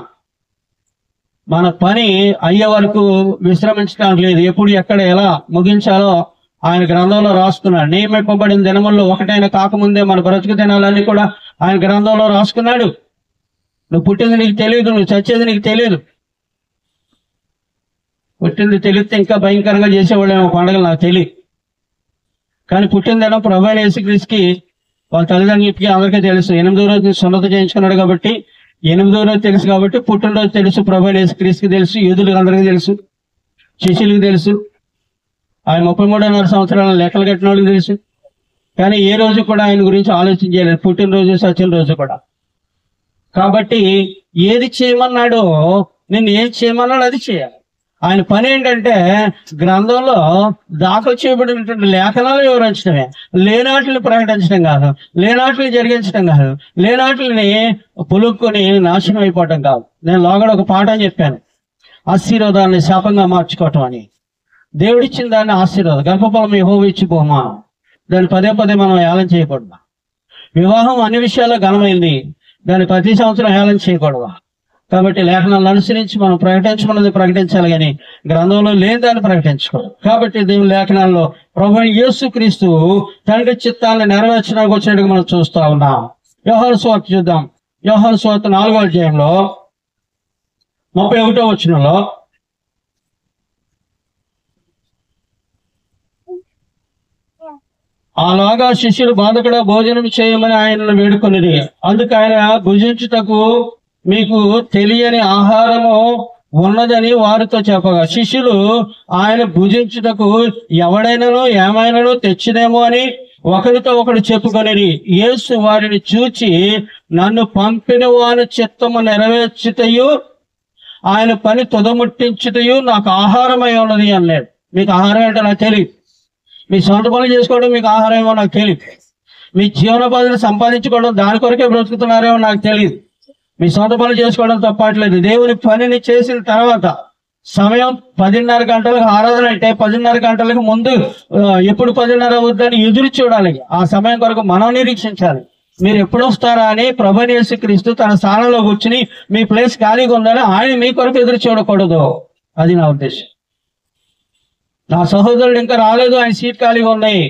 మన పని అయ్యే వరకు విశ్రమించడానికి లేదు. ఎప్పుడు ఎక్కడ ఎలా ముగించాలో ఆయన గ్రంథంలో రాసుకున్నాడు. నియమింపబడిన దినముల్లో ఒకటైనా కాకముందే మన బ్రతుకు దినాలన్నీ కూడా ఆయన గ్రంథంలో రాసుకున్నాడు. నువ్వు పుట్టింది నీకు తెలియదు, నువ్వు చచ్చేది నీకు తెలియదు. పుట్టింది తెలిస్తే ఇంకా భయంకరంగా చేసేవాళ్ళేమో పండుగలు, నాకు తెలియదు. కానీ పుట్టిన దినం ప్రభువైన యేసుక్రీస్తుకి వాళ్ళ తల్లిదండ్రులకి అందరికీ తెలుసు. 8వ రోజు సున్నత చేయించుకున్నాడు కాబట్టి 8వ రోజు తెలుసు, కాబట్టి పుట్టినరోజు తెలుసు. ప్రభువైన యేసుక్రీస్తుకి తెలుసు, యూదులకు అందరికీ తెలుసు, శిష్యులకు తెలుసు, ఆయన 33.5 సంవత్సరాల లెక్కలు కట్టిన వాళ్ళకి తెలుసు. కానీ ఏ రోజు కూడా ఆయన గురించి ఆలోచన చేయలేదు, పుట్టినరోజు సచిన రోజు కూడా. కాబట్టి ఏది చేయమన్నాడో, నిన్ను ఏం చేయమన్నాడో అది చేయాలి. ఆయన పని ఏంటంటే గ్రంథంలో దాఖలు చేయబడినటువంటి లేఖనాలు వివరించడమే, లేనాటిని ప్రకటించడం కాదు, లేనాటిని జరిగించడం కాదు, లేనాటిని పులుక్కొని నాశనం అయిపోవటం కాదు. నేను లోగడ ఒక పాఠం చెప్పాను, ఆశీర్వాదాన్ని శాపంగా మార్చుకోవటం అని. దేవుడిచ్చిన దాన్ని ఆశీర్వాదం, గర్భఫలం యెహోవా ఇచ్చి బహుమానం. దాన్ని పదే పదే మనం ఏలం చేయకూడదు. వివాహం అన్ని విషయాల్లో ఘనమైంది, దాన్ని ప్రతి సంవత్సరం ఏలం చేయకూడదు. కాబట్టి లేఖనాలను అనుసరించి మనం ప్రకటించుకున్నది ప్రకటించాలి, కానీ గ్రంథంలో లేని దాన్ని ప్రకటించుకోవాలి. కాబట్టి దేవుని లేఖనాల్లో ప్రభువైన యేసుక్రీస్తు తండ్రి చిత్తాన్ని నెరవేర్చడానికి వచ్చినట్టుగా మనం చూస్తా ఉన్నాం. యోహాను సువార్త చూద్దాం. యోహాను సువార్త 4వ అధ్యాయంలో 31వ వచనంలో, 31 వ వచనంలో, అలాగా శిష్యులు బోధకుడా భోజనం చేయమని ఆయనను వేడుకొనిరి. అందుకు ఆయన భుజించుటకు మీకు తెలియని ఆహారము ఉన్నదని వారితో చెప్పగా శిష్యులు ఆయన భుజించుటకు ఎవడైనానో ఏమైనానో తెచ్చినేమో అని ఒకరితో ఒకడు చెప్పుకొనిరి. యేసు వారిని చూచి నన్ను పంపిన వాని చిత్తము నెరవేర్చుటయు ఆయన పని తుదముట్టించుటయు నాకు ఆహారమై ఉన్నది అన్నాడు. మీకు ఆహారం ఏంటో నాకు తెలియదు, మీ సొంత పనులు చేసుకోవడం మీకు ఆహారం ఏమో నాకు తెలియదు, మీ జీవనోపాధిని సంపాదించుకోవడం దాని కొరకే బ్రతుకుతున్నారేమో నాకు తెలియదు. మీ సొంత పనులు చేసుకోవడం తప్పట్లేదు. దేవుని పనిని చేసిన తర్వాత సమయం 10:30 గంటలకు ఆరాధన అంటే 10:30 గంటలకు ముందు ఎప్పుడు 10:30 అవుద్దని ఎదురు చూడాలి. ఆ సమయం కొరకు మనం నిరీక్షించాలి. మీరు ఎప్పుడు వస్తారా అని ప్రభువైన యేసుక్రీస్తు తన స్థానంలో కూర్చుని మీ ప్లేస్ ఖాళీగా ఉందని ఆయన మీ కొరకు ఎదురు చూడకూడదు. అది నా ఉద్దేశం. నా సహోదరుడు ఇంకా రాలేదు, ఆయన సీట్ ఖాళీగా ఉన్నాయి.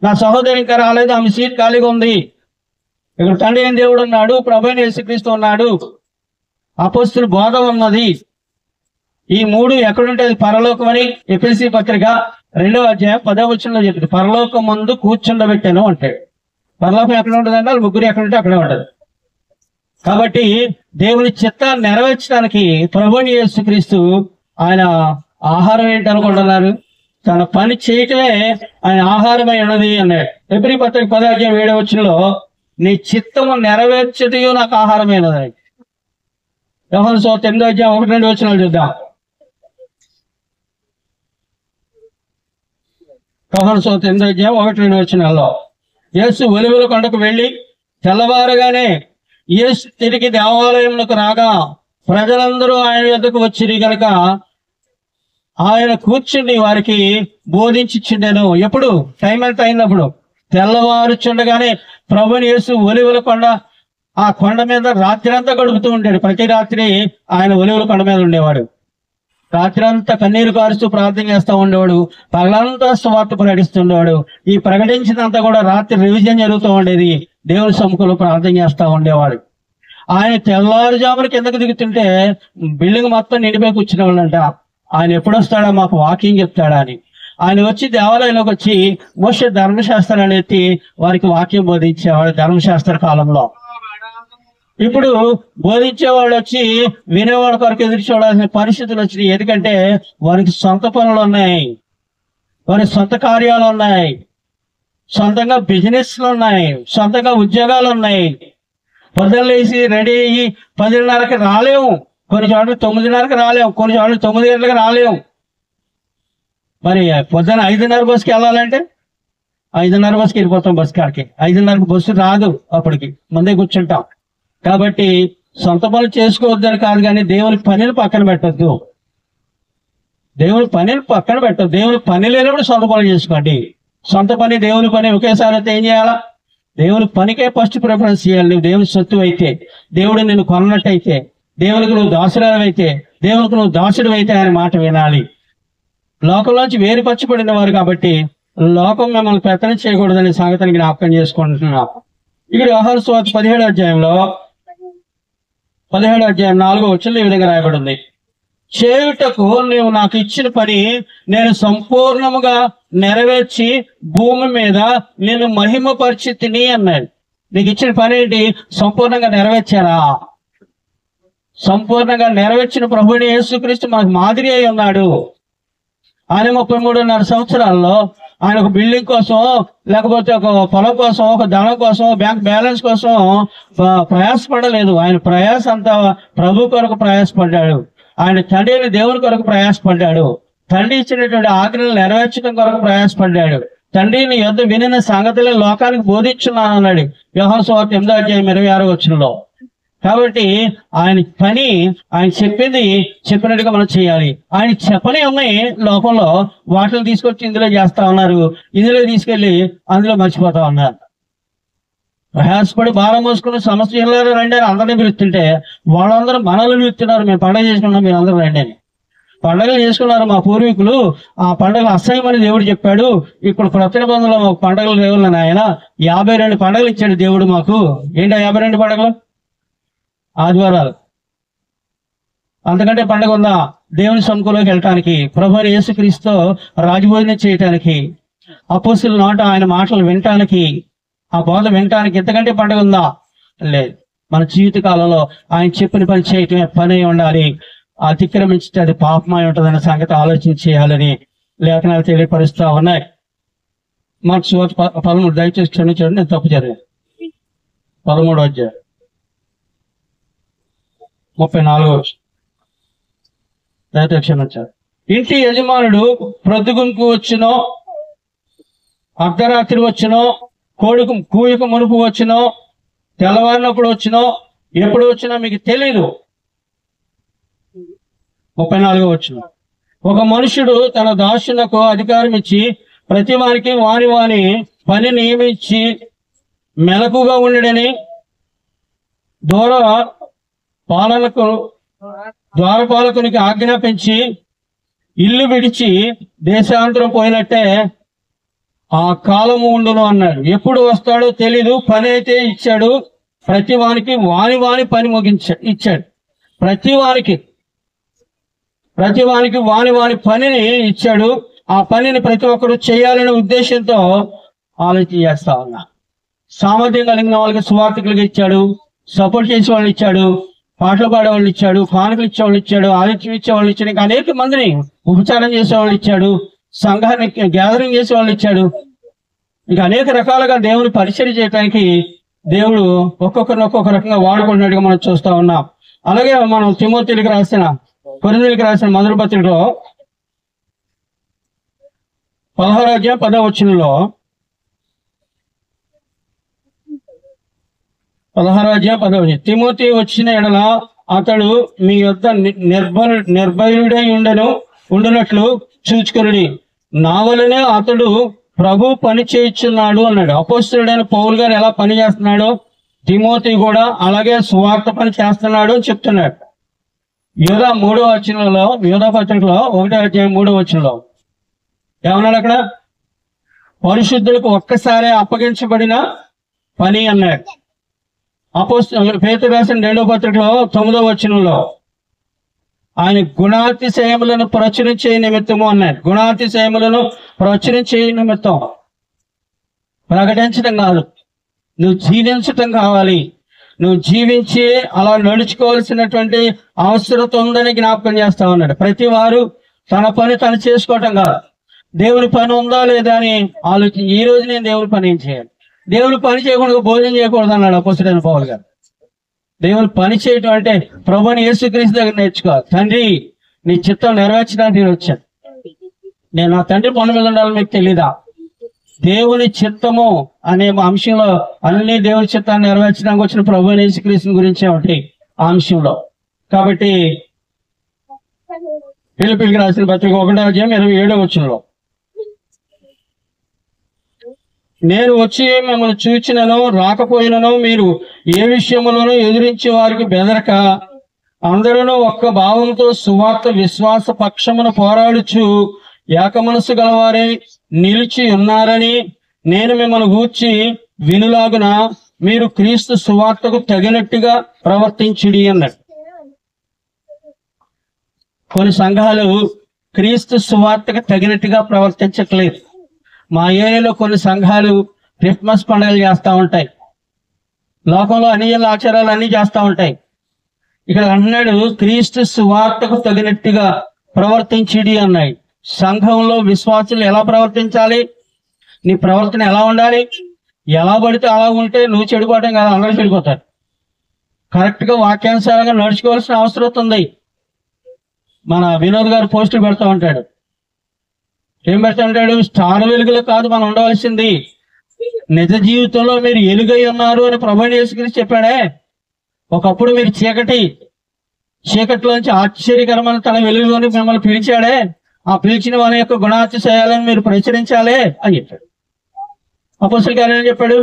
నా సహోదరు ఇంకా రాలేదు, ఆమె సీట్ ఖాళీగా ఉంది. ఇక్కడ తండ్రి అయిన దేవుడు ఉన్నాడు, ప్రభువైన యేసుక్రీస్తు ఉన్నాడు, అపోస్తలుల బోధ ఉన్నది. ఈ మూడు ఎక్కడుంటేది పరలోకం అని ఎఫెసీ పత్రిక 2వ అధ్యాయం 10వ వచనంలో చెప్తుంది. పరలోకం ముందు కూర్చుండబెట్టాను అంటాడు. పరలోకం ఎక్కడ ఉంటుందంటే వాళ్ళు ముగ్గురు ఎక్కడ ఉంటే అక్కడే ఉంటది. కాబట్టి దేవుని చిత్తాన్ని నెరవేర్చడానికి ప్రభువైన యేసుక్రీస్తు ఆయన ఆహారం ఏంటి అనుకుంటున్నారు? తన పని చేయటమే ఆయన ఆహారమై ఉన్నది అన్నాడు. ఎబ్రీ పత్రిక 10వ అధ్యాయం 7వ వచనంలో నీ చిత్తము నెరవేర్చటయు నాకు ఆహారమైనది. యోహాను సువార్త 8వ అధ్యాయం 1-2 వచనాలు చూద్దాం. యోహాను సువార్త 8వ అధ్యాయం 1-2 వచనాల్లో యేసు ఒలివల కొండకు వెళ్ళి తెల్లవారగానే యేసు తిరిగి దేవాలయంలోకి రాగా ప్రజలందరూ ఆయన యొద్దకు వచ్చిరి గనుక ఆయన కూర్చుని వారికి బోధించిచ్చిండెను. ఎప్పుడు? టైం ఎంత అయినప్పుడు? తెల్లవారుచుండగానే ప్రభువైన యేసు ఒలివల కొండ, ఆ కొండ మీద రాత్రి అంతా గడుపుతూ ఉంటాడు. ప్రతి రాత్రి ఆయన ఒలివల కొండ మీద ఉండేవాడు. రాత్రి అంతా కన్నీరు కారుస్తూ ప్రార్థన చేస్తూ ఉండేవాడు. పగలంతా సువార్త ప్రకటిస్తుండేవాడు. ఈ ప్రకటించినంతా కూడా రాత్రి రివిజన్ జరుగుతూ ఉండేది. దేవుని సముఖంలో ప్రార్థన చేస్తూ ఉండేవాడు. ఆయన తెల్లారుజామున కిందకు దిగుతుంటే బిల్డింగ్ మొత్తం నిండిపోయి కూర్చునే వాళ్ళంట. ఆయన ఎప్పుడు వస్తాడా, మాకు వాకింగ్ చెప్తాడా అని. ఆయన వచ్చి దేవాలయంలోకి వచ్చి మోషే ధర్మశాస్త్రాన్ని ఎత్తి వారికి వాక్యం బోధించేవాడు ధర్మశాస్త్ర కాలంలో. ఇప్పుడు బోధించేవాళ్ళు వచ్చి వినేవాళ్ళ కొరకు ఎదురు చూడాల్సిన పరిస్థితులు వచ్చినాయి. ఎందుకంటే వారికి సొంత పనులు ఉన్నాయి, వారికి సొంత కార్యాలు ఉన్నాయి, సొంతంగా బిజినెస్లు ఉన్నాయి, సొంతంగా ఉద్యోగాలు ఉన్నాయి. పొద్దున్న లేచి రెడీ అయ్యి 10:30కి రాలేము, కొన్ని చోట్ల 9:30కి రాలేము, కొన్ని చోట్ల 9 గంటలకు రాలేము. మరి పొద్దున్న 5:30 బస్సుకి వెళ్ళాలంటే 5:30 బస్సుకి వెళ్ళిపోతాం. బస్సు కాడికి 5:30కి బస్సు రాదు, అప్పటికి ముందే కూర్చుంటాం. కాబట్టి సొంత పనులు చేసుకోవద్దని కాదు, కానీ దేవుని పనిని పక్కన పెట్టద్దు. దేవుని పనిని పక్కన పెట్టద్దు. దేవుని పని లేనప్పుడు సొంత పనులు చేసుకోండి. సొంత పని దేవుని పని ఒకేసారి అయితే ఏం చేయాలా? దేవుని పనికే ఫస్ట్ ప్రిఫరెన్స్ చేయాలి. నువ్వు దేవుని సొత్తు అయితే, దేవుడు నిన్ను కొన్నట్టయితే, దేవునికి నువ్వు దాసుడైతే, దేవునికి నువ్వు దాసుడు అయితే ఆయన మాట వినాలి. లోకంలోంచి వేరుపరచబడిన వారు కాబట్టి లోకం మిమ్మల్ని పెత్తనం చేయకూడదనే సంగతిని జ్ఞాపకం చేసుకుంటున్నాం. ఇక్కడ యోహాను సువార్త 17వ అధ్యాయంలో 4వ వచనంలో ఈ విధంగా రాయబడింది. చేయుటకు నీవు నాకు ఇచ్చిన పని నేను సంపూర్ణముగా నెరవేర్చి భూమి మీద నేను మహిమపరిచితిని అన్నాడు. నీకు ఇచ్చిన పని ఏంటి? సంపూర్ణంగా నెరవేర్చారా? సంపూర్ణంగా నెరవేర్చిన ప్రభువుని యేసుక్రీస్తు మనకు మాదిరి అయి ఉన్నాడు. ఆయన 33.5 సంవత్సరాల్లో ఆయన ఒక బిల్డింగ్ కోసం, లేకపోతే ఒక పొలం కోసం, ఒక ధనం కోసం, బ్యాంక్ బ్యాలెన్స్ కోసం ప్రయాసపడలేదు. ఆయన ప్రయాస అంతా ప్రభు కొరకు ప్రయాసపడ్డాడు. ఆయన తండ్రిని దేవుని కొరకు ప్రయాసపడ్డాడు. తండ్రి ఇచ్చినటువంటి ఆజ్ఞలు నెరవేర్చడం కొరకు ప్రయాసపడ్డాడు. తండ్రిని యొద్ద వినిన సంగతులను లోకానికి బోధించున్నాను అన్నాడు యోహాను సువార్త 8వ అధ్యాయం 26వ వచనంలో. కాబట్టి ఆయన పని, ఆయన చెప్పింది చెప్పినట్టుగా మనం చేయాలి. ఆయన చెప్పని ఉన్నాయి లోకంలో, వాటిని తీసుకొచ్చి ఇందులో చేస్తా ఉన్నారు, ఇందులో తీసుకెళ్లి అందులో మర్చిపోతా ఉన్నారు. ప్రయాసపడి భారం మోసుకుని సమస్యలు రండి అని అందరినీ పిలుస్తుంటే వాళ్ళందరూ మనల్ని పిలుస్తున్నారు. మేము పండుగ చేసుకున్నాం, మీరు అందరూ రండి అని. పండుగలు చేసుకున్నారు మా పూర్వీకులు. ఆ పండుగలు అసహ్యమని దేవుడు చెప్పాడు. ఇప్పుడు క్రొత్త నిబంధనలో మాకు పండుగలు దేవుళ్ళని ఆయన 52 పండుగలు ఇచ్చాడు దేవుడు మాకు. ఏంటి 52 పండుగలు? ఆదివారాలు. అంతకంటే పండుగ ఉందా? దేవుని సముఖంలోకి వెళ్ళటానికి, ప్రభువైన యేసుక్రీస్తుతో రాజభోజనం చేయటానికి, అపోస్తుల నోట ఆయన మాటలు వినటానికి, ఆ బోధ వినటానికి ఎంతకంటే పండుగ ఉందా? లేదు. మన జీవిత కాలంలో ఆయన చెప్పిన పని చేయటమే పని అయి ఉండాలి. అతిక్రమించితే అది పాపమై ఉంటుందన్న సంగతి ఆలోచన చేయాలని లేఖనాలు తెలియపరుస్తూ ఉన్నాయి. మార్క్స్ 13 దయచేసి క్షమించండి, నేను తప్పు జరిగాను. 13వ అధ్యాయం 34 దయచేసి క్షమించారు. ఇంటి యజమానుడు ప్రొద్దుగుంకు వచ్చినో, అర్ధరాత్రి వచ్చినో, కూయక మునుపు వచ్చినో, తెల్లవారినప్పుడు వచ్చినో, ఎప్పుడు వచ్చినా మీకు తెలీదు. 34వ వచనం. ఒక మనుషుడు తన దాసునకు అధికారం ఇచ్చి ప్రతి వానికి వాని వాని పని నియమించి మెలకుగా ఉండడని ద్వారపాలకునికి ఆజ్ఞాపించి ఇల్లు విడిచి దేశాంతరం పోయినట్టే ఆ కాలము ఉండును అన్నాడు. ఎప్పుడు వస్తాడో తెలీదు. పని అయితే ఇచ్చాడు. ప్రతి వానికి వాని పని ఇచ్చాడు. ప్రతి వానికి వాని పనిని ఇచ్చాడు. ఆ పనిని ప్రతి ఒక్కరు చేయాలనే ఉద్దేశంతో ఆలోచన చేస్తా ఉన్నా. సామర్థ్యం కలిగిన వాళ్ళకి సువార్థకులుగా ఇచ్చాడు, సపోర్ట్ చేసే వాళ్ళు ఇచ్చాడు, పాటలు పాడే వాళ్ళు ఇచ్చాడు, కానుకలు ఇచ్చేవాళ్ళు ఇచ్చాడు, ఆలోచన ఇచ్చేవాళ్ళు ఇచ్చాడు, ఇంకా అనేక మందిని ఉపచారం చేసేవాళ్ళు ఇచ్చాడు, సంఘాన్ని గ్యాదరింగ్ చేసేవాళ్ళు ఇచ్చాడు. ఇంకా అనేక రకాలుగా దేవుని పరిచయం చేయడానికి దేవుడు ఒక్కొక్కరిని ఒక్కొక్క రకంగా వాడుకున్నట్టుగా మనం చూస్తా ఉన్నాం. అలాగే మనం కొరింథీయులకు రాసిన మొదటి పత్రికలో 16వ అధ్యాయం 10వ వచనంలో 16వ అధ్యాయం 10వ వచనం, తిమోతి వచ్చిన ఎడల అతడు మీ యొద్ద నిర్భయుడై ఉండునట్లు చూచుకొనుడి. నా వలనే అతడు ప్రభు పని చేయుచున్నాడు అన్నాడు. అపోస్తలుడైన పౌలు గారు ఎలా పని చేస్తున్నాడో తిమోతి కూడా అలాగే సువార్త పని చేస్తున్నాడు అని చెప్తున్నాడు. యోధా 3వ వచనంలో, యోధా పత్రికలో 1వ అధ్యాయం 3వ వచనంలో ఏమన్నాడు? అక్కడ పరిశుద్ధులకు ఒక్కసారి అప్పగించబడిన పని అన్నాడు. పేతురు రాసిన 2వ పత్రికలో 9వ వచనంలో ఆయన గుణాతిశయములను ప్రచురించే నిమిత్తము అన్నాడు. గుణాతిశయములను ప్రచురించే నిమిత్తం, ప్రకటించడం కాదు, నువ్వు జీవించటం కావాలి. నువ్వు జీవించి అలా నడుచుకోవాల్సినటువంటి అవసరత ఉందని జ్ఞాపకం చేస్తా ఉన్నాడు. ప్రతి వారు తన పని తను చేసుకోవటం కాదు, దేవుని పని ఉందా లేదా అని ఆలోచన. ఈ రోజు నేను దేవుని పని ఏం చేయాలి? దేవుని పని చేయకుండా భోజనం చేయకూడదు అన్నాడు అపోస్తలుడైన పౌలు గారు. దేవుని పని చేయటం అంటే ప్రభువుని యేసుక్రీస్తు దగ్గర నేర్చుకోవాలి. తండ్రి, నీ చిత్తం నెరవేర్చడానికి నేను వచ్చాను. నేను నా తండ్రి పని మీద ఉండాలని మీకు తెలీదా? దేవుని చిత్తము అనే అంశంలో అన్ని దేవుని చిత్తాన్ని నెరవేర్చడానికి వచ్చిన ప్రభువుని యేసుక్రీస్తు గురించే ఉంటాయి ఆ అంశంలో. కాబట్టి ఫిలిప్పీయులకు రాసిన పత్రిక 1వ అధ్యాయం 27వ వచనంలో, నేను వచ్చి మిమ్మల్ని చూచినను రాకపోయినను మీరు ఏ విషయములను ఎదిరించి వారికి బెదరక అందరూ ఒక్క భావంతో సువార్త విశ్వాస పక్షమును పోరాడుచు ఏక మనసు గలవారే నిలిచి ఉన్నారని నేను మిమ్మల్ని గూర్చి వినులాగున మీరు క్రీస్తు సువార్తకు తగినట్టుగా ప్రవర్తించుడి అన్నాడు. కొన్ని సంఘాలు క్రీస్తు సువార్తకు తగినట్టుగా ప్రవర్తించట్లేదు. మా ఏరియాలో కొన్ని సంఘాలు క్రిస్మస్ పండుగలు చేస్తూ ఉంటాయి, లోకంలో అన్ని ఆచారాలు అన్ని చేస్తూ ఉంటాయి. ఇక్కడ అంటున్నాడు క్రీస్తు సువార్తకు తగినట్టుగా ప్రవర్తించిడి అన్నాయి. సంఘంలో విశ్వాసులు ఎలా ప్రవర్తించాలి? నీ ప్రవర్తన ఎలా ఉండాలి? ఎలా పడితే అలా ఉంటే నువ్వు చెడిపోవడం కాదు, అందరూ చెడిపోతారు. కరెక్ట్ గా వాక్యానుసారంగా నడుచుకోవాల్సిన అవసరం ఉంది. మన వినోద్ గారు పోస్టులు పెడతా ఉంటాడు. ఏం పెడతా ఉంటాడు? స్టార్ వెలుగులో కాదు మనం ఉండవలసింది, నిజ జీవితంలో మీరు ఎలుగై ఉన్నారు అని ప్రభువైన యేసుక్రీస్తు చెప్పాడే. ఒకప్పుడు మీరు చీకట్లోంచి ఆశ్చర్యకరమైన తన వెలుగులోని మిమ్మల్ని పిలిచాడే. ఆ పిలిచిన వారి యొక్క గుణాతిశయాలను మీరు ప్రచురించాలే అని చెప్పాడు. అపోస్తలుడు గారు ఏం చెప్పాడు?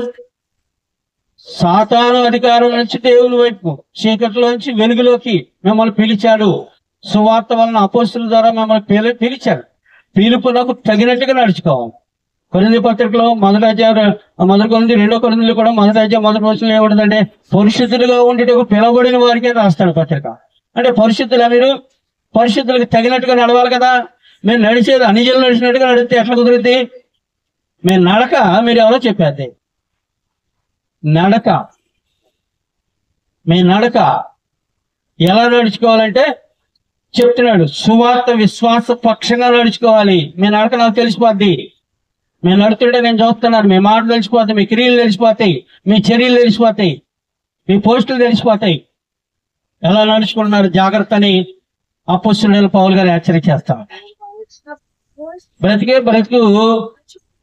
సాతాను అధికారం నుంచి దేవుని వైపు, చీకట్లోంచి వెలుగులోకి మిమ్మల్ని పిలిచాడు. సువార్త వలన అపోస్తలుల ద్వారా మిమ్మల్ని పిలిచాడు. పిలుపునకు తగినట్టుగా నడుచుకోవాలి. కొరింథీ పత్రికలో 1వ అధ్యాయం 1 కొరింథీ 2వ కొరింథీలో కూడా 1వ అధ్యాయం 1వ వచనంలో ఏముంటుందంటే పరిశుద్ధులుగా ఉండేటకు పిలవబడిన వారికే రాస్తాడు పత్రిక. అంటే పరిశుద్ధులా? మీరు పరిశుద్ధులకు తగినట్టుగా నడవాలి కదా. మీరు నడిచేది అన్యజనులు నడిచినట్టుగా నడిస్తే ఎట్లా కుదురుద్ది? మీ నడక మీరు ఎవరో చెప్పేది. నడక, మీ నడక ఎలా నడుచుకోవాలంటే చెప్తున్నాడు. సువార్త విశ్వాస పక్షంగా నడుచుకోవాలి. మీ నడక నాకు తెలిసిపోద్ది. మేము నడుతుంటే నేను చూస్తున్నాను. మీ మాటలు తెలిసిపోతాయి, మీ క్రియలు తెలిసిపోతాయి, మీ చర్యలు తెలిసిపోతాయి, మీ పోస్టులు తెలిసిపోతాయి. ఎలా నడుచుకుంటున్నారు జాగ్రత్త అని అపోస్తలుడైన పౌలు గారు హెచ్చరిక చేస్తాం. బ్రతుకు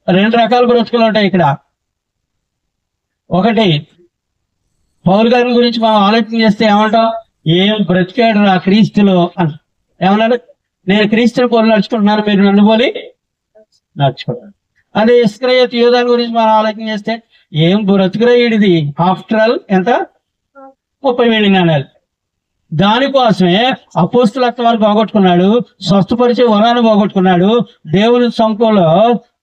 2 రకాల బ్రతుకులు ఉంటాయి ఇక్కడ. ఒకటి, పౌలు గారి గురించి మనం ఆలోచన చేస్తే ఏమంటాం? ఏం బ్రతికాడు రా క్రీస్తులో అని ఏమన్నాడు? నేను క్రీస్తుని పోలి నడుచుకుంటున్నాను, మీరు నన్ను పోలి నడుచుకుంటాను. అదే ఇస్కరియోతు యూదాను గురించి మనం ఆలోచన చేస్తే ఏం బ్రతుకురా వీడిది, ఆఫ్టర్ ఆల్ ఎంత 30 వెండి నాణాలు. దానికోసమే అపోస్తలత్వాన్ని పోగొట్టుకున్నాడు, స్వస్థపరిచే వరాన్ని పోగొట్టుకున్నాడు, దేవుని సముఖంలో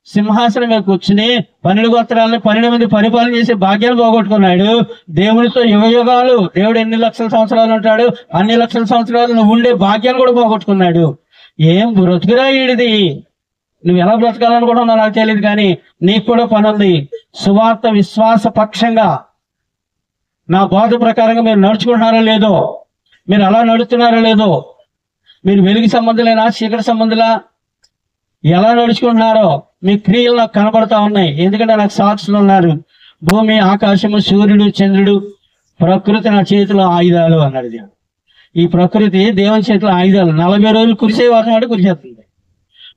సింహాసనం మీద కూర్చుని 12 గోత్రాలను 12 మంది పరిపాలన చేసే భాగ్యాన్ని పోగొట్టుకున్నాడు. దేవునితో యుగయుగాలు, దేవుడు ఎన్ని లక్షల సంవత్సరాలు ఉంటాడు, అన్ని లక్షల సంవత్సరాలు నువ్వు ఉండే భాగ్యాన్ని కూడా పోగొట్టుకున్నాడు. ఏం బ్రతుకురా వీడిది. నువ్వు ఎలా బ్రతకాలనుకుంటున్నావు నాకు తెలియదు, కానీ నీకు కూడా పని ఉంది. సువార్త విశ్వాస పక్షంగా నా బోధ ప్రకారంగా మీరు నడుచుకుంటున్నారో లేదో, మీరు అలా నడుస్తున్నారో లేదో, మీరు వెలుగు సంబంధులైనా చీకటి సంబంధులా ఎలా నడుచుకుంటున్నారో మీ క్రియలు నాకు కనబడతా ఉన్నాయి. ఎందుకంటే నాకు సాక్షులు ఉన్నారు. భూమి, ఆకాశము, సూర్యుడు, చంద్రుడు, ప్రకృతి నా చేతిలో ఆయుధాలు అన్నాడు దేవుడు. ఈ ప్రకృతి దేవుని చేతిలో ఆయుధాలు. 40 రోజులు కురిసే వర్షం అంటే కురిసేస్తుంది.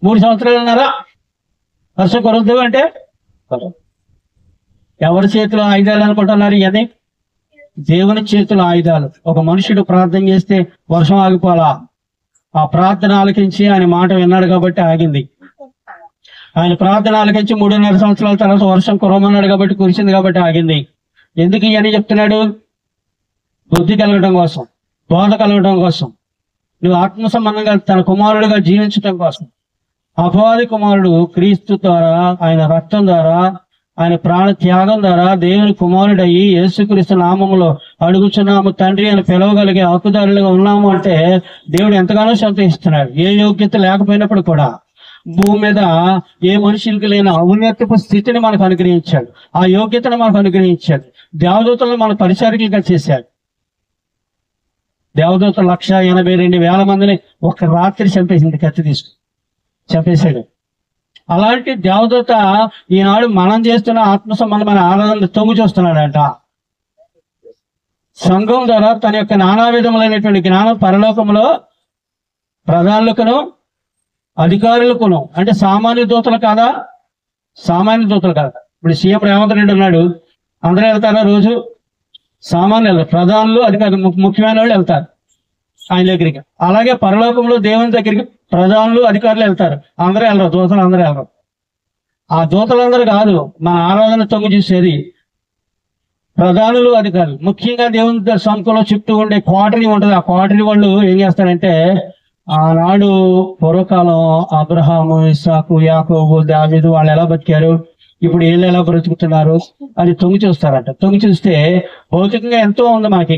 3 సంవత్సరాలు ఉన్నారా వర్షం కురవద్దు అంటే ఎవరి చేతిలో ఆయుధాలు అనుకుంటున్నారు? ఇవన్నీ దేవుని చేతిలో ఆయుధాలు. ఒక మనుషుడు ప్రార్థన చేస్తే వర్షం ఆగిపోలా. ఆ ప్రార్థన ఆలకించి ఆయన మాట విన్నాడు కాబట్టి ఆగింది. ఆయన ప్రార్థన ఆలకించి 3.5 సంవత్సరాల తర్వాత వర్షం కురవమన్నాడు కాబట్టి కురిసింది కాబట్టి ఆగింది. ఎందుకు ఇవన్నీ చెప్తున్నాడు? బుద్ధి కలగడం కోసం, బోధ కలగడం కోసం, నువ్వు ఆత్మ సంబంధంగా తన కుమారుడుగా జీవించడం కోసం. అపవాది కుమారుడు క్రీస్తు ద్వారా, ఆయన రక్తం ద్వారా, ఆయన ప్రాణ త్యాగం ద్వారా దేవుని కుమారుడయ్యి యేసుక్రీస్తు నామములో అడుగుచున్నాము తండ్రి అని పిలవగలిగే హక్కుదారులుగా ఉన్నాము అంటే దేవుడు ఎంతగానో సంతోషిస్తున్నాడు. ఏ యోగ్యత లేకపోయినప్పుడు కూడా భూమి మీద ఏ మనుషులకి లేని ఔన్నత్యపు స్థితిని మనకు అనుగ్రహించాడు. ఆ యోగ్యతను మనకు అనుగ్రహించాడు. దేవదూతలను మన పరిచారికలుగా చేశాడు. దేవదూతలు 182,000 మందిని ఒక రాత్రి చంపేసింది, కత్తి తీసుకు చంపేశాడు. అలాంటి దేవదూత ఈనాడు మనం చేస్తున్న ఆత్మ సంబంధమైన ఆరాధన తొంగి చూస్తున్నాడంట. సంఘం ద్వారా తన యొక్క నానా విధములైనటువంటి జ్ఞానం పరలోకంలో ప్రధానులకును అధికారులకును, అంటే సామాన్య దూతలు కాదా, సామాన్య దూతలు కాదా. ఇప్పుడు సీఎం రేవంత్ రెడ్డి ఉన్నాడు, అందరూ వెళ్తారా రోజు? సామాన్యులు, ప్రధానులు, అధికారులు, ముఖ్యమైన వాళ్ళు వెళ్తారు ఆయన దగ్గరికి. అలాగే పరలోకంలో దేవుని దగ్గరికి ప్రధానులు, అధికారులు వెళ్తారు. అందరూ వెళ్ళరు, దూతలు అందరూ వెళ్ళరు. ఆ దూతలందరూ కాదు మన ఆరాధన తొంగి చూసేది ప్రధానులు, అధికారులు. ముఖ్యంగా దేవుని సముఖంలో చుట్టూ ఉండే క్వార్టరీ ఉంటుంది. ఆ క్వార్టరీ వాళ్ళు ఏం చేస్తారంటే, ఆనాడు పూర్వకాలం అబ్రహాము, ఇస్సాకు, యాకోబు, దావీదు వాళ్ళు ఎలా బతికారు, ఇప్పుడు వీళ్ళు ఎలా బ్రతుకుతున్నారు అని తొంగి చూస్తారంట. తొంగి చూస్తే భౌతికంగా ఎంతో ఉంది, మనకి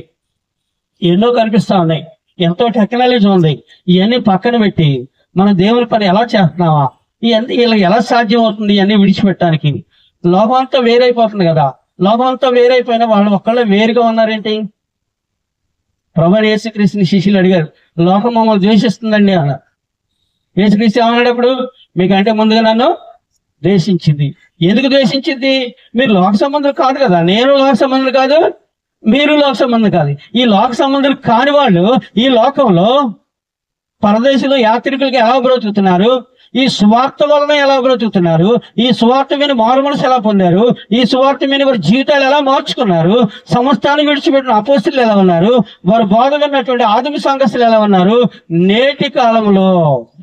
ఎన్నో కనిపిస్తా ఉన్నాయి, ఎంతో టెక్నాలజీ ఉంది. ఇవన్నీ పక్కన పెట్టి మన దేవుని పని ఎలా చేస్తున్నావా, ఇవన్నీ వీళ్ళకి ఎలా సాధ్యం అవుతుంది ఇవన్నీ విడిచిపెట్టడానికి? లోకంతో వేరైపోతుంది కదా. లోకంతో వేరైపోయినా వాళ్ళు ఒక్కళ్ళే వేరుగా ఉన్నారేంటి? ప్రభువైన యేసుక్రీస్తుని శిష్యులు అడిగారు, లోకం మమ్మల్ని ద్వేషిస్తుందండి అన్నారు. యేసుక్రీస్తు ఏమన్నాడు అప్పుడు? మీకంటే ముందుగా నన్ను ద్వేషించింది. ఎందుకు ద్వేషించింది? మీరు లోక సంబంధులు కాదు కదా, నేను లోక సంబంధులు కాదు, మీరు లోక సంబంధం కాదు. ఈ లోక సంబంధులు కాని వాళ్ళు ఈ లోకంలో పరదేశంలో యాత్రికులకి ఎలా బ్రతుకుతున్నారు, ఈ సువార్త వలన ఎలా బ్రతుకుతున్నారు, ఈ సువార్త విని మారు మనసు ఎలా పొందారు, ఈ సువార్త విని వారి జీవితాలు ఎలా మార్చుకున్నారు, సమస్తాన్ని విడిచిపెట్టిన అపోస్తులు ఎలా ఉన్నారు, వారు బోధ విన్నటువంటి ఆదిమ సంఘస్థులు ఎలా ఉన్నారు, నేటి కాలంలో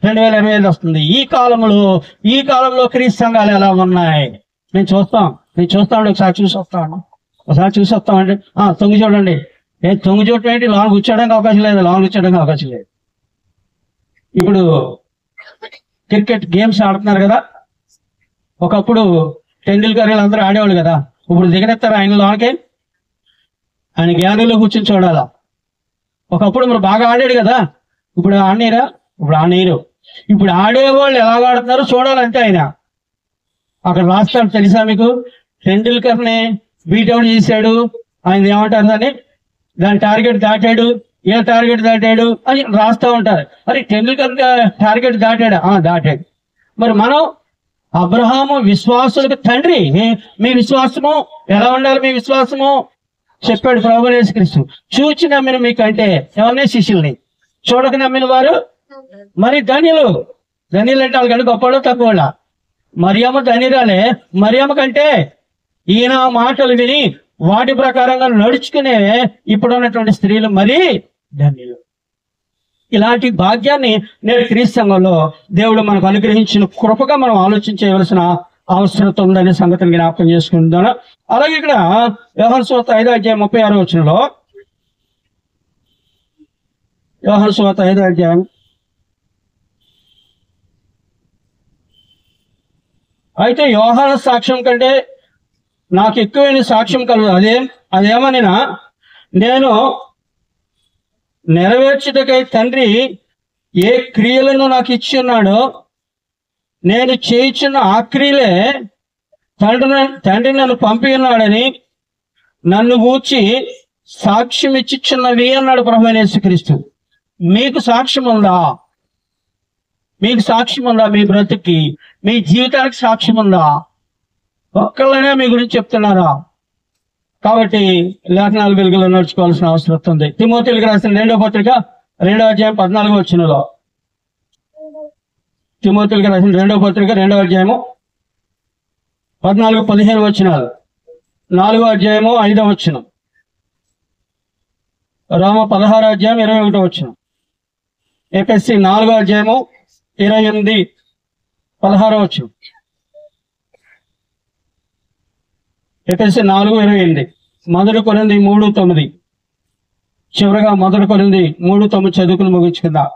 2025 వస్తుంది, ఈ కాలంలో క్రీస్తు సంఘాలు ఎలా ఉన్నాయి మేము చూస్తామండి. ఒకసారి చూసి వస్తామండి. తొంగి చూడండి. తొంగి చూడటం ఏంటి? లోన్ కూర్చోడానికి అవకాశం లేదు. ఇప్పుడు క్రికెట్ గేమ్స్ ఆడుతున్నారు కదా, ఒకప్పుడు టెండూల్కర్ అందరూ ఆడేవాళ్ళు కదా, ఇప్పుడు దిగనెత్తారు ఆయన లోనకే, ఆయన గ్యాలరీలో కూర్చొని చూడాలా. ఒకప్పుడు మరి బాగా ఆడాడు కదా, ఇప్పుడు ఆడనీరా? ఇప్పుడు ఆడనీరు. ఇప్పుడు ఆడేవాళ్ళు ఎలా ఆడుతున్నారో చూడాలంటే ఆయన అక్కడ రాస్తాడు తెలుసా మీకు? టెండూల్కర్ని బీట్అవుట్ చేశాడు, ఆయన ఏమంటారు దాని టార్గెట్ దాటాడు, ఏ టార్గెట్ దాటాడు అని రాస్తా ఉంటారు. అరే టెండూల్కర్ టార్గెట్ దాటాడా? దాటాడు. మరి మనం అబ్రహాము విశ్వాసులకు తండ్రి. మీ విశ్వాసము ఎలా ఉండాలి? మీ విశ్వాసము చెప్పాడు ప్రభువు యేసుక్రీస్తు. చూచి నమ్మిన మీకంటే ఎవరినే శిష్యుల్ని, చూడక నమ్మిన వారు మరి ధన్యులు. ధన్యులు అంటే వాళ్ళకంటే గొప్పవాళ్ళు తక్కువ. మరియమ్మ ధన్యురాలే. మరియమ్మ కంటే ఈయన మాటలు విని వాటి ప్రకారంగా నడుచుకునే ఇప్పుడు ఉన్నటువంటి స్త్రీలు మరీ ధన్యులు. ఇలాంటి భాగ్యాన్ని నేడు క్రీస్తు సంఘంలో దేవుడు మనకు అనుగ్రహించిన కృపగా మనం ఆలోచించవలసిన అవసరం ఉందనే సంగతిని జ్ఞాపకం చేసుకుంటున్నాను. అలాగే ఇక్కడ యోహాను సువార్త 5:36 యోహాను సువార్త 5 అయితే యోహాను సాక్ష్యం కంటే నాకు ఎక్కువైన సాక్ష్యం కలదు. అదేమనినా నేను నెరవేర్చుటకై తండ్రి ఏ క్రియలను నాకు ఇచ్చి ఉన్నాడో నేను చేయించున్న ఆ క్రియలే తండ్రి నన్ను పంపి ఉన్నాడని నన్ను గూర్చి సాక్ష్యం ఇచ్చిచున్నవి అన్నాడు ప్రభువైన యేసుక్రీస్తు. మీకు సాక్ష్యం ఉందా? మీకు సాక్ష్యం ఉందా? మీ బ్రతుకి, మీ జీవితానికి సాక్ష్యం ఉందా? ఒక్కళ్ళైనా మీ గురించి చెప్తున్నారా? కాబట్టి లేఖనాల వెలుగులో నడుచుకోవాల్సిన అవసరం ఉంది. తిమోతిలకు రాసిన 2వ పత్రిక 2వ అధ్యాయం 14 తిమోతిలకు రాసిన 2వ పత్రిక 2వ అధ్యాయము 14-15 4వ అధ్యాయము 5వ రోమ 16వ అధ్యాయం 21 ఎఫెసీ 4వ అధ్యాయము 28-16 ఎఫెసీ 4:28 మొదటి కొరింథీ 3:9 చివరగా మొదటి కొరింథీ 3:9 చదువుకుని ముగించుకుందాం.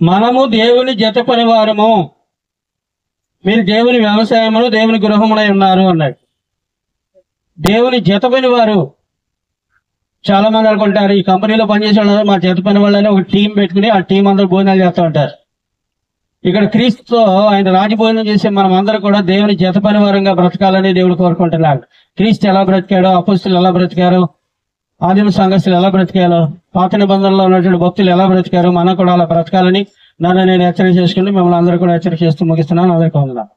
మనము దేవుని జత పనివారము, మీరు దేవుని వ్యవసాయమును దేవుని గృహమునై ఉన్నారు అన్నాడు. దేవుని జత పని వారు. చాలా మంది అనుకుంటారు ఈ కంపెనీలో పనిచేసే వాళ్ళు మా జత పని వాళ్ళని ఒక టీం పెట్టుకుని ఆ టీం అందరూ భోజనాలు చేస్తూ ఉంటారు. ఇక్కడ క్రీస్తుతో ఆయన రాజభోజనం చేసే మనం అందరూ కూడా దేవుని జత పని వారంగా బ్రతకాలని దేవుడు కోరుకుంటున్నాడు. క్రీస్తు ఎలా బ్రతికాడో, అపోస్తులు ఎలా బ్రతికారో, ఆదిమ సంఘస్థులు ఎలా బ్రతికారో, పాత నిబంధనలో ఉన్నటువంటి భక్తులు ఎలా బ్రతికారో మనం కూడా అలా బ్రతకాలని నేను హెచ్చరిక చేసుకుని మిమ్మల్ని అందరూ కూడా హెచ్చరిక చేస్తూ ముగిస్తున్నాను. అందరికీ వందనాలు.